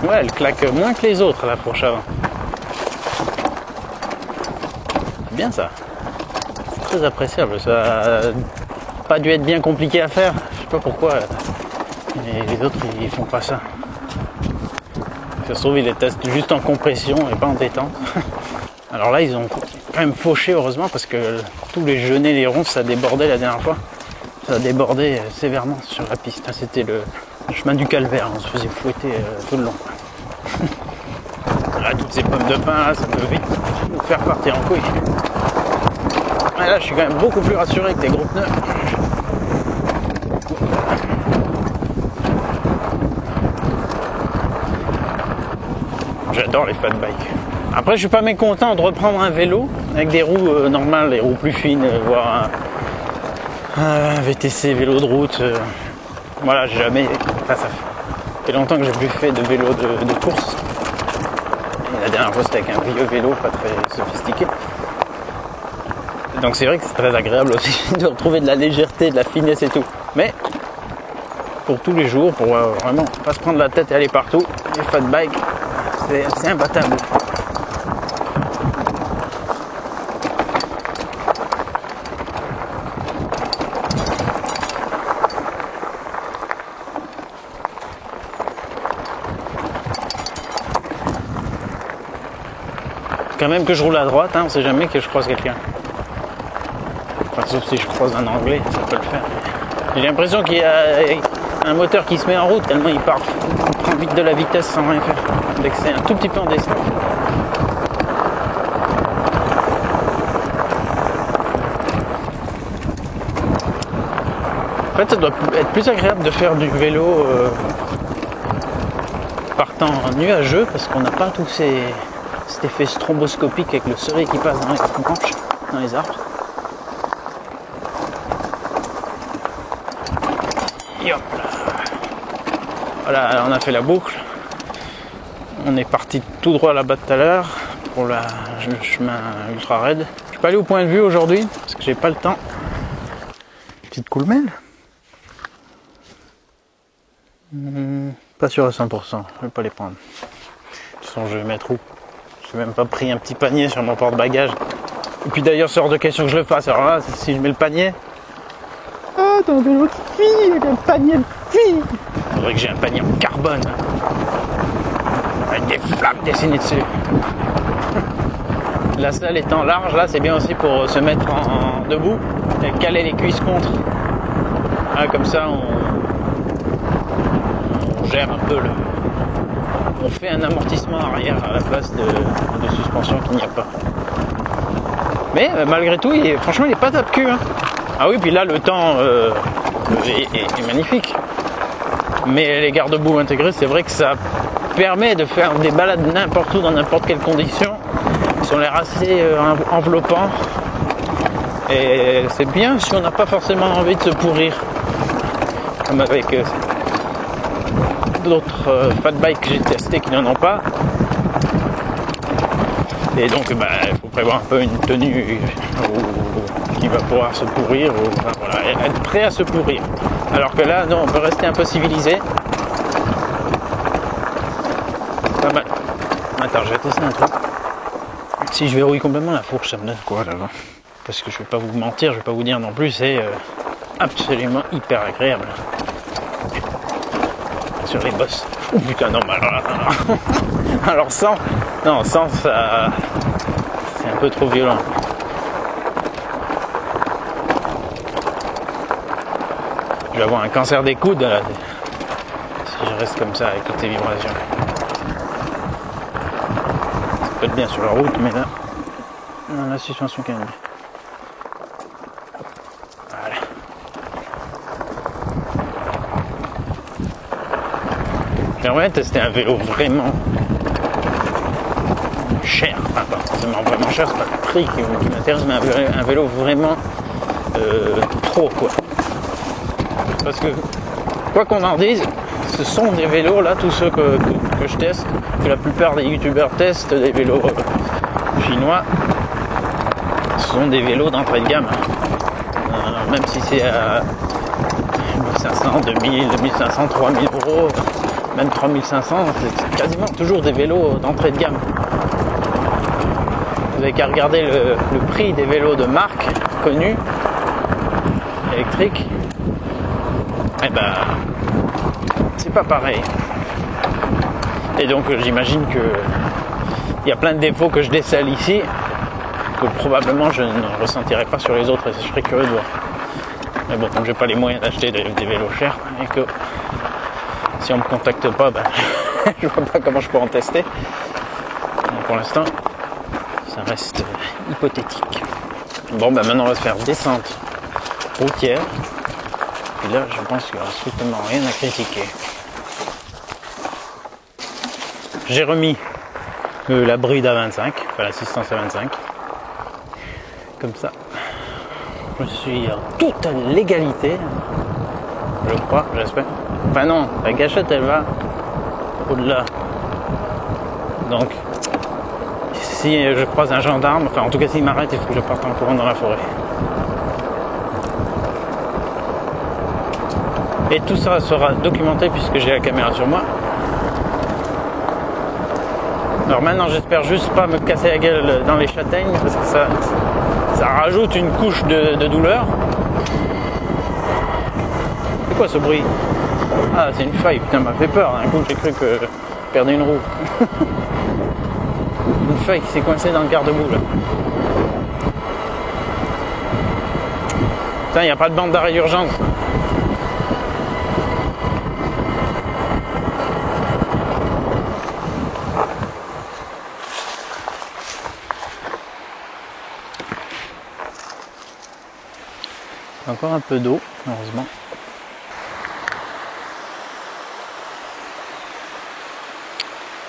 Ouais, elle claque moins que les autres la fourche avant. C'est bien ça. C'est très appréciable. Ça n'a pas dû être bien compliqué à faire. Je sais pas pourquoi. Mais les autres ils font pas ça. Ça se trouve ils les testent juste en compression et pas en détente. Alors là ils ont quand même fauché heureusement parce que tous les genêts, les ronces ça débordait la dernière fois. Ça a débordé sévèrement sur la piste. C'était le chemin du calvaire. On se faisait fouetter tout le long. Là, toutes ces pommes de pin là, ça peut vite nous faire partir en couille. Et là je suis quand même beaucoup plus rassuré que les gros pneus. J'adore les fat bikes. Après je suis pas mécontent de reprendre un vélo avec des roues normales, des roues plus fines, voire un VTC vélo de route. Voilà, j'ai jamais. Enfin, ça fait longtemps que j'ai plus fait de vélo de course. Et la dernière fois c'était avec un vieux vélo pas très sophistiqué. Donc c'est vrai que c'est très agréable aussi de retrouver de la légèreté, de la finesse et tout. Mais pour tous les jours, pour vraiment pas se prendre la tête et aller partout, les fat bikes, c'est imbattable. Quand même que je roule à droite, hein, on sait jamais que je croise quelqu'un. Enfin, sauf si je croise un anglais, ça peut le faire. J'ai l'impression qu'il y a un moteur qui se met en route tellement il part. Il prend vite de la vitesse sans rien faire. Dès que c'est un tout petit peu en descente. En fait, ça doit être plus agréable de faire du vélo partant nuageux parce qu'on n'a pas tout cet effet stromboscopique avec le soleil qui passe dans les branches, dans les arbres. Et hop là. Voilà, on a fait la boucle. On est parti tout droit là-bas tout à l'heure pour le chemin ultra raide. Je suis pas allé au point de vue aujourd'hui parce que j'ai pas le temps. Petite coulmelle. Pas sûr à 100%, je vais pas les prendre. De toute façon, je vais mettre où? J'ai même pas pris un petit panier sur mon porte-bagages. Et puis d'ailleurs, c'est hors de question que je le fasse. Alors là, si je mets le panier... Ah, t'as un vélo de fille avec un panier de fille. Faudrait que j'ai un panier en carbone. Avec des flammes dessinées dessus. La selle étant large, là, c'est bien aussi pour se mettre en debout et caler les cuisses contre. Ah, comme ça, on gère un peu le... On fait un amortissement arrière à la place de suspension qu'il n'y a pas. Mais malgré tout, franchement, il n'est pas tape-cul. Hein. Ah oui, puis là, le temps est magnifique. Mais les garde-boue intégrés, c'est vrai que ça permet de faire des balades n'importe où, dans n'importe quelle condition. Ils ont l'air assez enveloppants. Et c'est bien si on n'a pas forcément envie de se pourrir. Comme avec... d'autres fat bikes que j'ai testé qui n'en ont pas, et donc il faut prévoir un peu une tenue qui va pouvoir se pourrir, ou enfin, voilà, être prêt à se pourrir, alors que là non, on peut rester un peu civilisé. Pas mal. Attends, je vais tester un truc. Si je verrouille complètement la fourche, ça me donne quoi là-bas? Parce que je vais pas vous mentir, je vais pas vous dire non plus, c'est absolument hyper agréable sur les bosses. Oh putain, non, mais alors sans ça, c'est un peu trop violent. Je vais avoir un cancer des coudes là, si je reste comme ça avec toutes ces vibrations. Ça peut être bien sur la route, mais là, dans la suspension quand même. Voilà. J'aimerais tester un vélo vraiment cher. Enfin, pas forcément vraiment cher, c'est pas le prix qui m'intéresse, mais un vélo vraiment trop, quoi. Parce que, quoi qu'on en dise, ce sont des vélos, là, tous ceux que je teste, que la plupart des youtubeurs testent, des vélos chinois, ce sont des vélos d'entrée de gamme. Même si c'est à 1500, 2000, 2500, 3000 euros, même 3500, c'est quasiment toujours des vélos d'entrée de gamme. Vous n'avez qu'à regarder le prix des vélos de marque connus, électriques, et ben c'est pas pareil. Et donc j'imagine que il y a plein de défauts que je décèle ici que probablement je ne ressentirai pas sur les autres, et je serais curieux de voir. Mais bon, comme j'ai pas les moyens d'acheter des vélos chers et que si on me contacte pas, ben, je vois pas comment je peux en tester. Donc pour l'instant, ça reste hypothétique. Bon, ben maintenant on va se faire descente routière. Et là, je pense qu'il n'y aura strictement rien à critiquer. J'ai remis la bride à 25, enfin l'assistance à 25. Comme ça, je suis en toute légalité, je crois, j'espère. Enfin non, la gâchette elle va au-delà. Donc, si je croise un gendarme, enfin en tout cas s'il m'arrête, il faut que je parte en courant dans la forêt. Et tout ça sera documenté puisque j'ai la caméra sur moi. Alors maintenant j'espère juste pas me casser la gueule dans les châtaignes parce que ça rajoute une couche de douleur. C'est quoi ce bruit? Ah, c'est une faille, putain, m'a fait peur. D'un coup j'ai cru que je perdais une roue. Une faille qui s'est coincée dans le garde-boue là. Putain, il n'y a pas de bande d'arrêt d'urgence. Encore un peu d'eau, heureusement.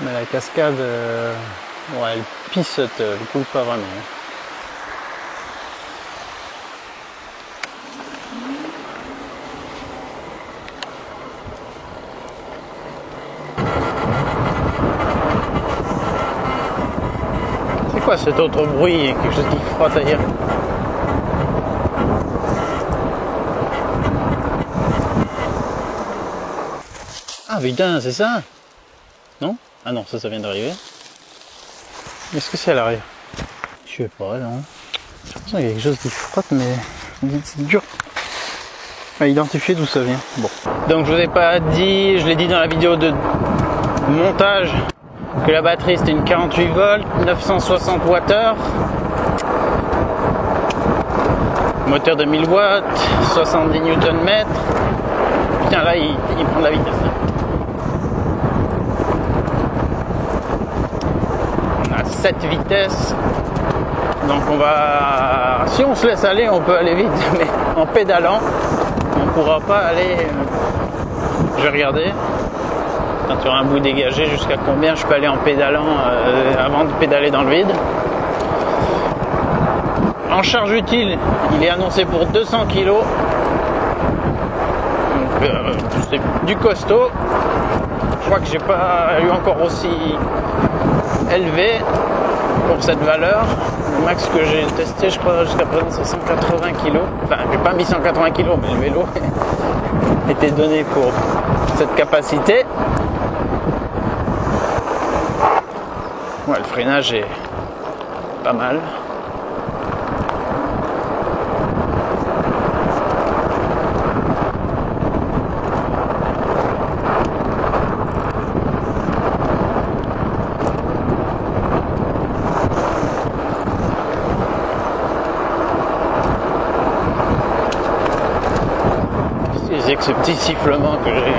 Mais la cascade, ouais, elle pissote, elle coule pas vraiment. C'est quoi cet autre bruit? Quelque chose qui frotte ailleurs. Ah putain, c'est ça? Non? Ah non, ça vient d'arriver. Est-ce que c'est à l'arrière? Je sais pas, non. J'ai l'impression qu'il y a quelque chose qui frotte, mais c'est dur à identifier d'où ça vient. Bon. Donc je vous ai pas dit, je l'ai dit dans la vidéo de montage, que la batterie c'était une 48 volts, 960 Wh, moteur de 1000 watts, 70 Nm. Putain, là il prend de la vitesse. Là. On a 7 vitesses. Donc on va, si on se laisse aller, on peut aller vite, mais en pédalant, on ne pourra pas aller. Je vais regarder. Quand il y aura un bout dégagé, jusqu'à combien je peux aller en pédalant avant de pédaler dans le vide. En charge utile, il est annoncé pour 200 kg. Donc c'est du costaud. Je crois que j'ai pas eu encore aussi élevé pour cette valeur. Le max que j'ai testé, je crois, jusqu'à présent, c'est 180 kg. Enfin, j'ai pas mis 180 kg, mais le vélo était donné pour cette capacité. Ouais, le freinage est pas mal. C'est que ce petit sifflement que j'ai.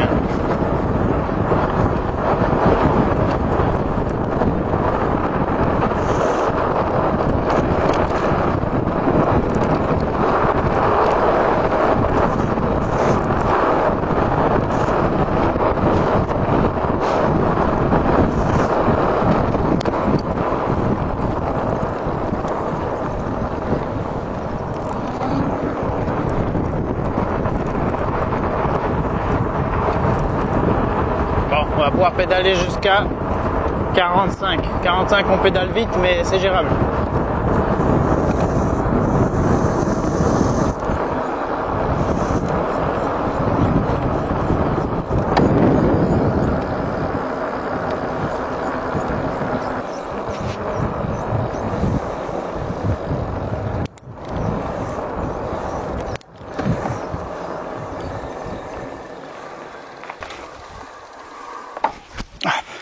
pouvoir pédaler jusqu'à 45. 45 on pédale vite mais c'est gérable.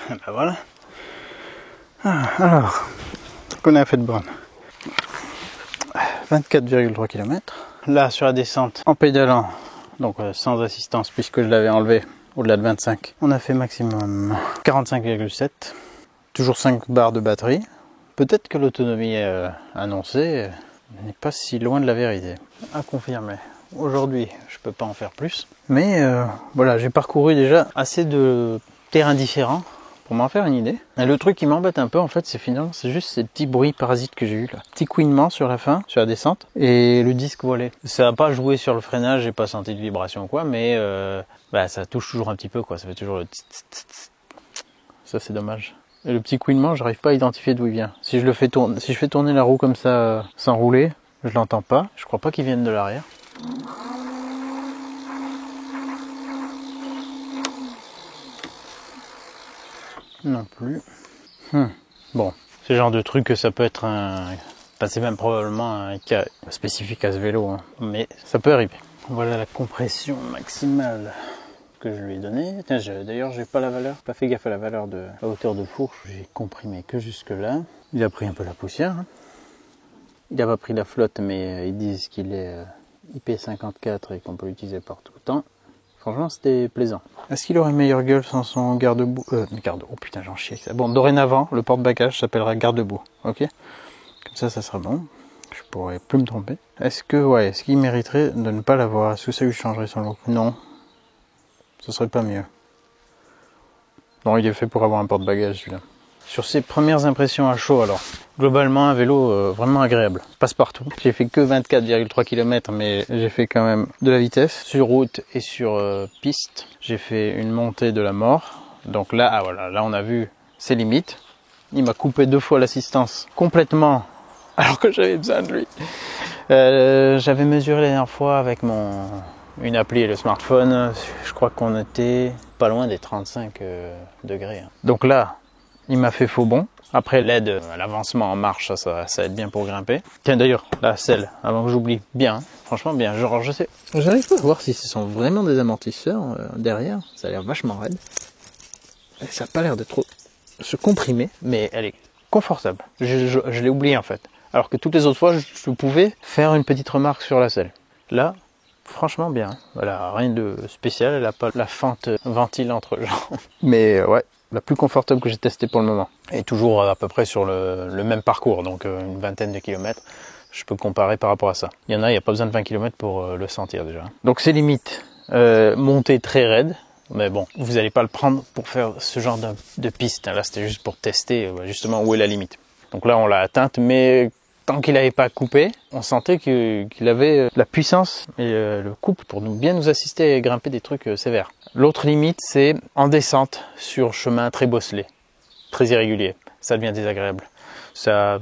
Ben voilà. Alors, qu'on a fait de borne. 24,3 km. Là, sur la descente, en pédalant, donc sans assistance puisque je l'avais enlevé au-delà de 25, on a fait maximum 45,7. Toujours 5 barres de batterie. Peut-être que l'autonomie annoncée n'est pas si loin de la vérité. À confirmer. Aujourd'hui, je peux pas en faire plus. Mais voilà, j'ai parcouru déjà assez de terrains différents pour m'en faire une idée. Et le truc qui m'embête un peu en fait, c'est juste ces petits bruits parasites que j'ai eu là. Petit couinement sur la fin, sur la descente, et le disque volé. Ça n'a pas joué sur le freinage, j'ai pas senti de vibration quoi, mais ça touche toujours un petit peu quoi, ça fait toujours le tss, tss, tss. Ça c'est dommage. Et le petit couinement, j'arrive pas à identifier d'où il vient. Si je fais tourner la roue comme ça sans rouler, je l'entends pas. Je crois pas qu'il vienne de l'arrière. Non plus. Bon, c'est le genre de truc que ça peut être c'est même probablement un cas spécifique à ce vélo, hein. Mais ça peut arriver. Voilà la compression maximale que je lui ai donnée. Tiens, d'ailleurs, j'ai pas la valeur, pas fait gaffe à la valeur de la hauteur de fourche. J'ai comprimé que jusque là. Il a pris un peu la poussière, hein. Il n'a pas pris la flotte, mais ils disent qu'il est IP54 et qu'on peut l'utiliser par tout le temps. Franchement, c'était plaisant. Est-ce qu'il aurait une meilleure gueule sans son garde-boue oh putain, j'en chie avec ça. Bon, dorénavant, le porte-bagages s'appellera garde-boue, ok? Comme ça sera bon. Je pourrais plus me tromper. Est-ce qu'il mériterait de ne pas l'avoir? Est-ce que ça lui changerait son look? Non. Ce serait pas mieux. Non, il est fait pour avoir un porte-bagages, celui-là. Sur ces premières impressions à chaud, alors, globalement, un vélo vraiment agréable. Passe-partout. J'ai fait que 24,3 km, mais j'ai fait quand même de la vitesse sur route et sur piste. J'ai fait une montée de la mort. Donc là, voilà, là on a vu ses limites. Il m'a coupé 2 fois l'assistance complètement, alors que j'avais besoin de lui. J'avais mesuré la dernière fois avec une appli et le smartphone. Je crois qu'on était pas loin des 35 degrés. Donc là, il m'a fait faux bond. Après l'aide à l'avancement en marche, ça aide bien pour grimper. Tiens d'ailleurs, la selle, avant que j'oublie, bien, hein, franchement bien. Genre je sais, j'arrive pas à voir si ce sont vraiment des amortisseurs derrière. Ça a l'air vachement raide. Et ça a pas l'air de trop se comprimer, mais elle est confortable. Je l'ai oublié en fait. Alors que toutes les autres fois, je pouvais faire une petite remarque sur la selle. Là, franchement bien. Voilà, rien de spécial. Elle a pas la fente ventile entre les jambes. Mais ouais. La plus confortable que j'ai testée pour le moment. Et toujours à peu près sur le même parcours, donc une vingtaine de kilomètres. Je peux comparer par rapport à ça. Il y en a, il n'y a pas besoin de 20 km pour le sentir déjà. Donc c'est limite. Montée très raide. Mais bon, vous n'allez pas le prendre pour faire ce genre de piste. Là, c'était juste pour tester justement où est la limite. Donc là, on l'a atteinte, mais tant qu'il n'avait pas coupé, on sentait qu'il avait la puissance et le couple pour bien nous assister et grimper des trucs sévères. L'autre limite, c'est en descente sur chemin très bosselé, très irrégulier. Ça devient désagréable. Ça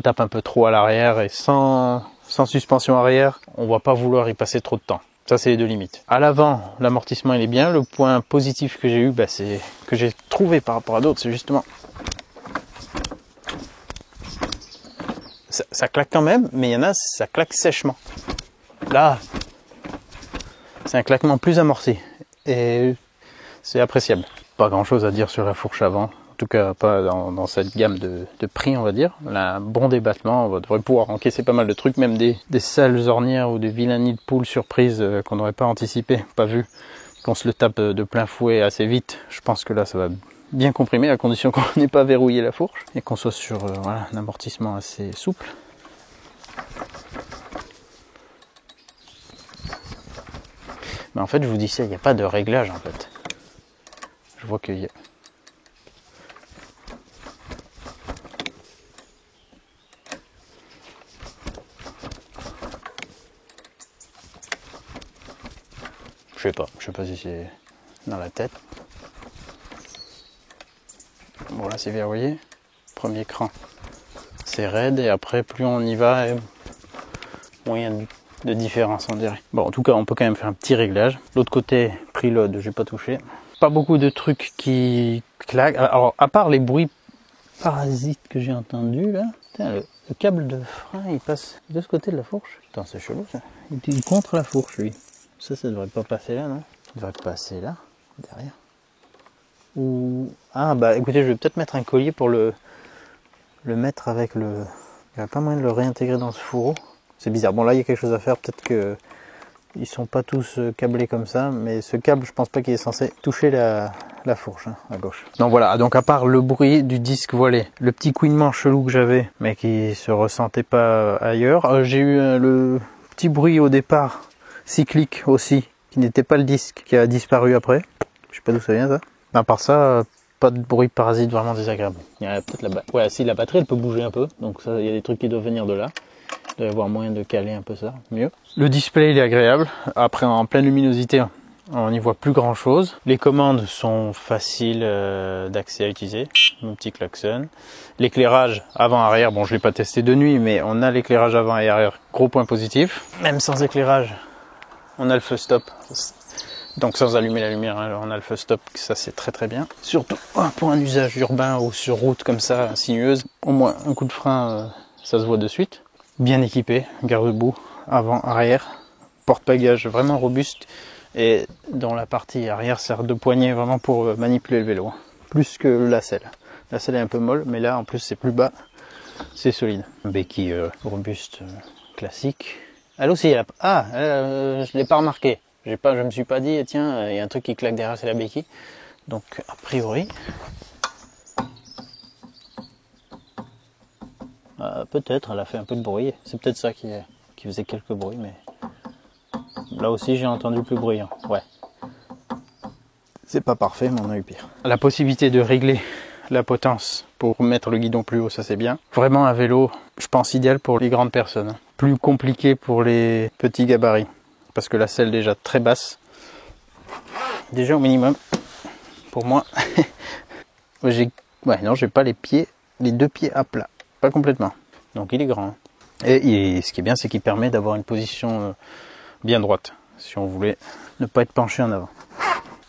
tape un peu trop à l'arrière et sans suspension arrière, on va pas vouloir y passer trop de temps. Ça, c'est les 2 limites. À l'avant, l'amortissement il est bien. Le point positif que j'ai eu, c'est que j'ai trouvé par rapport à d'autres, c'est justement ça claque quand même, mais il y en a, ça claque sèchement. Là, c'est un claquement plus amorti et c'est appréciable. Pas grand chose à dire sur la fourche avant, en tout cas pas dans cette gamme de prix, on va dire. Elle a un bon débattement, on devrait pouvoir encaisser pas mal de trucs, même des sales ornières ou des vilainies de poules surprises qu'on n'aurait pas anticipé, pas vu, qu'on se le tape de plein fouet assez vite. Je pense que là, ça va bien comprimé à condition qu'on n'ait pas verrouillé la fourche et qu'on soit sur voilà, un amortissement assez souple. Mais en fait, je vous dis ça, il n'y a pas de réglage en fait. Je vois qu'il y a... Je sais pas si c'est dans la tête. Bon là c'est verrouillé. Premier cran, c'est raide et après plus on y va, moins il y a de différence on dirait. Bon en tout cas on peut quand même faire un petit réglage. L'autre côté preload, j'ai pas touché. Pas beaucoup de trucs qui claquent. Alors à part les bruits parasites que j'ai entendus là. Putain, le câble de frein il passe de ce côté de la fourche. Putain c'est chelou ça. Il est contre la fourche lui. Ça devrait pas passer là non? Ça devrait passer là, derrière. Ou... Ah bah écoutez je vais peut-être mettre un collier pour le mettre avec le... Il n'y a pas moyen de le réintégrer dans ce fourreau. C'est bizarre. Bon là il y a quelque chose à faire. Peut-être que ils sont pas tous câblés comme ça. Mais ce câble je pense pas qu'il est censé toucher la fourche hein, à gauche. Donc voilà. Donc à part le bruit du disque voilé, le petit couinement chelou que j'avais mais qui se ressentait pas ailleurs. J'ai eu le petit bruit au départ cyclique aussi qui n'était pas le disque qui a disparu après. Je sais pas d'où ça vient ça. À part ça... Pas de bruit parasite vraiment désagréable. Il y a peut-être ouais, si la batterie elle peut bouger un peu, donc ça, il y a des trucs qui doivent venir de là. Il doit y avoir moyen de caler un peu ça, mieux. Le display il est agréable. Après en pleine luminosité, on n'y voit plus grand chose. Les commandes sont faciles d'accès à utiliser. Mon petit klaxon. L'éclairage avant-arrière, bon je l'ai pas testé de nuit, mais on a l'éclairage avant et arrière, gros point positif. Même sans éclairage, on a le feu stop. Donc sans allumer la lumière, hein, on a le feu stop, ça c'est très très bien. Surtout pour un usage urbain ou sur route comme ça, sinueuse, au moins un coup de frein, ça se voit de suite. Bien équipé, garde-boue, avant, arrière, porte-bagages vraiment robuste et dans la partie arrière sert de poignée vraiment pour manipuler le vélo. Plus que la selle. La selle est un peu molle, mais là en plus c'est plus bas, c'est solide. Béquille robuste classique. Elle aussi, elle a... Ah, je l'ai pas remarqué. Je me suis pas dit, tiens, il y a un truc qui claque derrière, c'est la béquille. Donc, a priori, peut-être, elle a fait un peu de bruit. C'est peut-être ça qui faisait quelques bruits, mais là aussi, j'ai entendu plus bruyant. Ouais. C'est pas parfait, mais on a eu pire. La possibilité de régler la potence pour mettre le guidon plus haut, ça c'est bien. Vraiment un vélo, je pense, idéal pour les grandes personnes. Plus compliqué pour les petits gabarits. Parce que la selle déjà très basse, déjà au minimum, pour moi, j'ai pas les deux pieds à plat, pas complètement, donc il est grand. Et ce qui est bien, c'est qu'il permet d'avoir une position bien droite, si on voulait ne pas être penché en avant.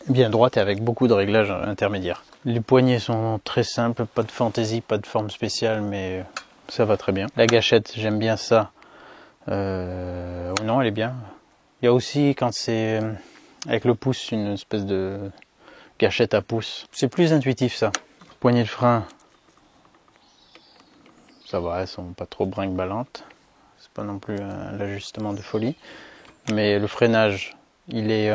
Bien droite et avec beaucoup de réglages intermédiaires. Les poignées sont très simples, pas de fantaisie, pas de forme spéciale, mais ça va très bien. La gâchette, j'aime bien ça, non elle est bien. Il y a aussi, quand c'est avec le pouce, une espèce de gâchette à pouce. C'est plus intuitif ça. Poignée de frein, ça va, elles sont pas trop brinque-ballantes. C'est pas non plus l'ajustement de folie. Mais le freinage, il est,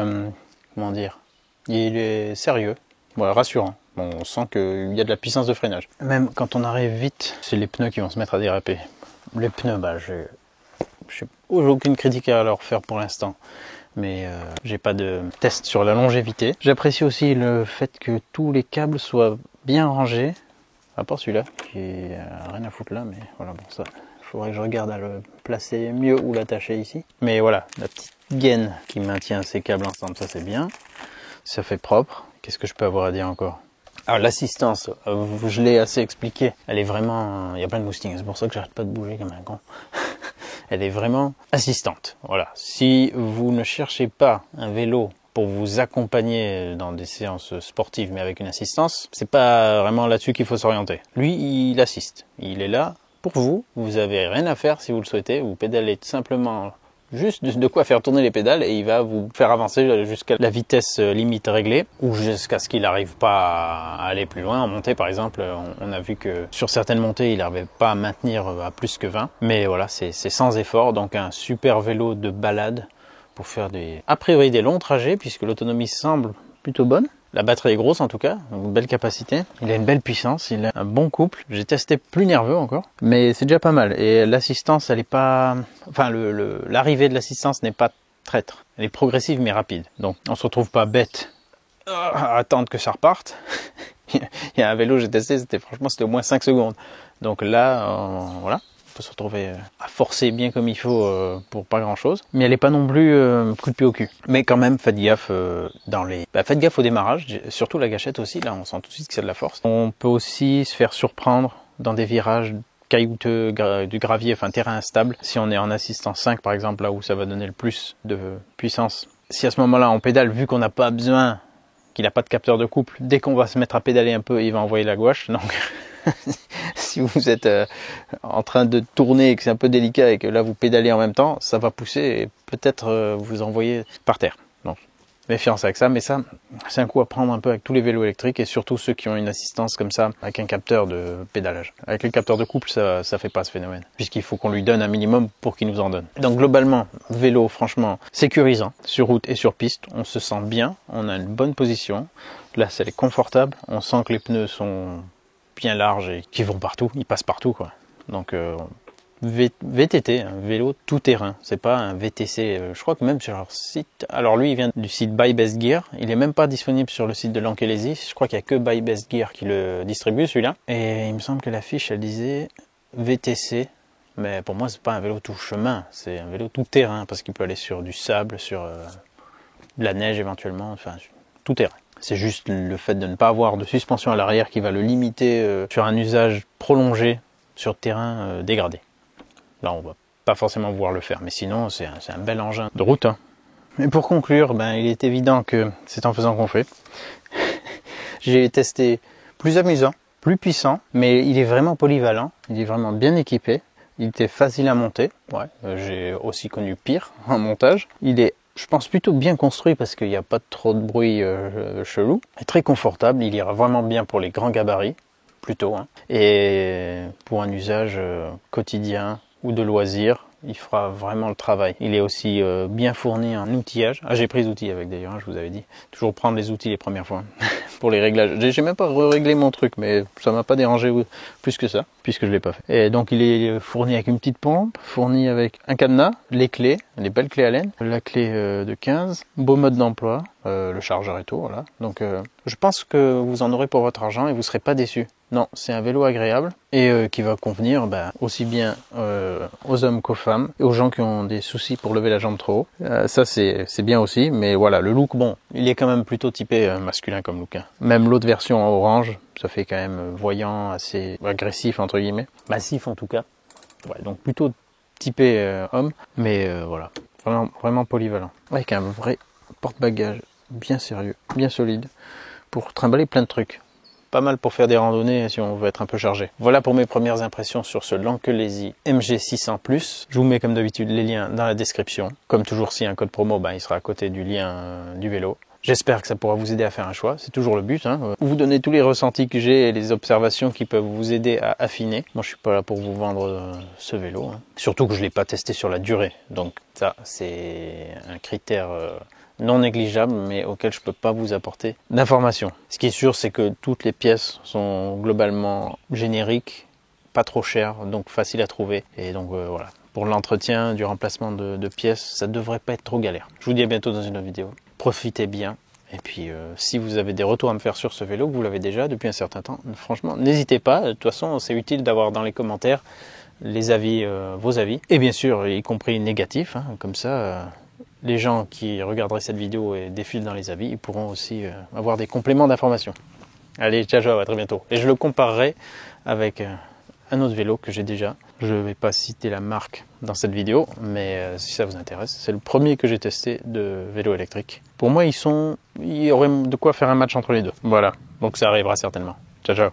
comment dire, il est sérieux, ouais, rassurant. Bon, on sent qu'il y a de la puissance de freinage. Même quand on arrive vite, c'est les pneus qui vont se mettre à déraper. Les pneus, bah, j'ai aucune critique à leur faire pour l'instant, mais j'ai pas de test sur la longévité. J'apprécie aussi le fait que tous les câbles soient bien rangés, à part celui-là qui a rien à foutre là, mais voilà, bon, ça il faudrait que je regarde à le placer mieux ou l'attacher ici. Mais voilà, la petite gaine qui maintient ces câbles ensemble, ça c'est bien, ça fait propre. Qu'est-ce que je peux avoir à dire encore? Alors l'assistance, je l'ai assez expliqué, elle est vraiment, il y a plein de moustings, c'est pour ça que j'arrête pas de bouger comme un con. Elle est vraiment assistante. Voilà. Si vous ne cherchez pas un vélo pour vous accompagner dans des séances sportives, mais avec une assistance, c'est pas vraiment là-dessus qu'il faut s'orienter. Lui, il assiste. Il est là pour vous. Vous avez rien à faire si vous le souhaitez. Vous pédalez simplement juste de quoi faire tourner les pédales et il va vous faire avancer jusqu'à la vitesse limite réglée ou jusqu'à ce qu'il n'arrive pas à aller plus loin. En montée par exemple, on a vu que sur certaines montées il n'arrivait pas à maintenir à plus que 20, mais voilà, c'est sans effort, donc un super vélo de balade pour faire a priori des longs trajets puisque l'autonomie semble plutôt bonne. La batterie est grosse en tout cas, une belle capacité. Il a une belle puissance, il a un bon couple. J'ai testé plus nerveux encore, mais c'est déjà pas mal. Et l'assistance, elle est pas... Enfin, l'arrivée de l'assistance n'est pas traître. Elle est progressive mais rapide. Donc, on se retrouve pas bête à attendre que ça reparte. Il y a un vélo que j'ai testé, c'était au moins 5 secondes. Donc là, voilà. faut se retrouver à forcer bien comme il faut pour pas grand chose. Mais elle est pas non plus coup de pied au cul. Mais quand même, faites gaffe faites gaffe au démarrage, surtout la gâchette aussi, là on sent tout de suite que c'est de la force. On peut aussi se faire surprendre dans des virages caillouteux, du gravier, enfin terrain instable. Si on est en assistance 5 par exemple, là où ça va donner le plus de puissance. Si à ce moment-là on pédale, vu qu'on n'a pas besoin, qu'il n'a pas de capteur de couple, dès qu'on va se mettre à pédaler un peu, il va envoyer la gouache. Donc si vous êtes en train de tourner et que c'est un peu délicat et que là vous pédalez en même temps, ça va pousser et peut-être vous envoyer par terre. Donc méfiance avec ça, mais ça c'est un coup à prendre un peu avec tous les vélos électriques et surtout ceux qui ont une assistance comme ça avec un capteur de pédalage. Avec le capteur de couple, ça fait pas ce phénomène, puisqu'il faut qu'on lui donne un minimum pour qu'il nous en donne. Donc globalement, vélo franchement sécurisant sur route et sur piste, on se sent bien, on a une bonne position, là c'est confortable, on sent que les pneus sont bien larges et qui vont partout, ils passent partout quoi. Donc VTT, un vélo tout terrain, c'est pas un VTC, je crois que même sur leur site, alors lui il vient du site Buy Best Gear, il est même pas disponible sur le site de Lankelesi, je crois qu'il y a que Buy Best Gear qui le distribue celui-là, et il me semble que la fiche elle disait VTC, mais pour moi c'est pas un vélo tout chemin, c'est un vélo tout terrain, parce qu'il peut aller sur du sable, sur de la neige éventuellement, enfin tout terrain. C'est juste le fait de ne pas avoir de suspension à l'arrière qui va le limiter sur un usage prolongé sur terrain dégradé. Là, on va pas forcément pouvoir le faire, mais sinon, c'est un bel engin de route. Hein. Et pour conclure, il est évident que c'est en faisant qu'on fait. J'ai testé plus amusant, plus puissant, mais il est vraiment polyvalent, il est vraiment bien équipé, il était facile à monter. Ouais, j'ai aussi connu pire en montage. Il est, je pense, plutôt bien construit parce qu'il n'y a pas trop de bruit chelou. Il est très confortable, il ira vraiment bien pour les grands gabarits, plutôt. Hein. Et pour un usage quotidien, ou de loisirs, il fera vraiment le travail. Il est aussi bien fourni en outillage. Ah, j'ai pris les outils avec d'ailleurs, je vous avais dit. Toujours prendre les outils les premières fois pour les réglages. J'ai même pas réglé mon truc, mais ça m'a pas dérangé plus que ça, puisque je l'ai pas fait. Et donc il est fourni avec une petite pompe, fourni avec un cadenas, les clés, les belles clés Allen, la clé de 15, beau mode d'emploi, le chargeur et tout, voilà. Donc je pense que vous en aurez pour votre argent et vous serez pas déçus. Non, c'est un vélo agréable et qui va convenir aussi bien aux hommes qu'aux femmes et aux gens qui ont des soucis pour lever la jambe trop haut. Ça c'est bien aussi, mais voilà, le look, bon, il est quand même plutôt typé masculin comme look. Hein. Même l'autre version en orange, ça fait quand même voyant, assez agressif entre guillemets, massif en tout cas. Ouais, donc plutôt typé homme, mais voilà, vraiment polyvalent, avec un vrai porte-bagages bien sérieux, bien solide, pour trimballer plein de trucs. Pas mal pour faire des randonnées si on veut être un peu chargé. Voilà pour mes premières impressions sur ce Lankelesi MG600+. Je vous mets comme d'habitude les liens dans la description. Comme toujours, s'il y a un code promo, il sera à côté du lien du vélo. J'espère que ça pourra vous aider à faire un choix, c'est toujours le but. Hein. Vous donner tous les ressentis que j'ai et les observations qui peuvent vous aider à affiner. Moi je suis pas là pour vous vendre ce vélo. Hein. Surtout que je l'ai pas testé sur la durée. Donc ça c'est un critère non négligeable, mais auquel je peux pas vous apporter d'informations. Ce qui est sûr, c'est que toutes les pièces sont globalement génériques, pas trop chères, donc faciles à trouver. Et donc voilà, pour l'entretien, du remplacement de pièces, ça devrait pas être trop galère. Je vous dis à bientôt dans une autre vidéo. Profitez bien. Et puis, si vous avez des retours à me faire sur ce vélo, que vous l'avez déjà depuis un certain temps, franchement, n'hésitez pas. De toute façon, c'est utile d'avoir dans les commentaires les avis, vos avis. Et bien sûr, y compris négatifs, hein, comme ça... les gens qui regarderaient cette vidéo et défilent dans les avis, ils pourront aussi avoir des compléments d'informations. Allez, ciao, à très bientôt. Et je le comparerai avec un autre vélo que j'ai déjà. Je ne vais pas citer la marque dans cette vidéo, mais si ça vous intéresse, c'est le premier que j'ai testé de vélo électrique. Pour moi, il y aurait de quoi faire un match entre les deux. Voilà, donc ça arrivera certainement. Ciao.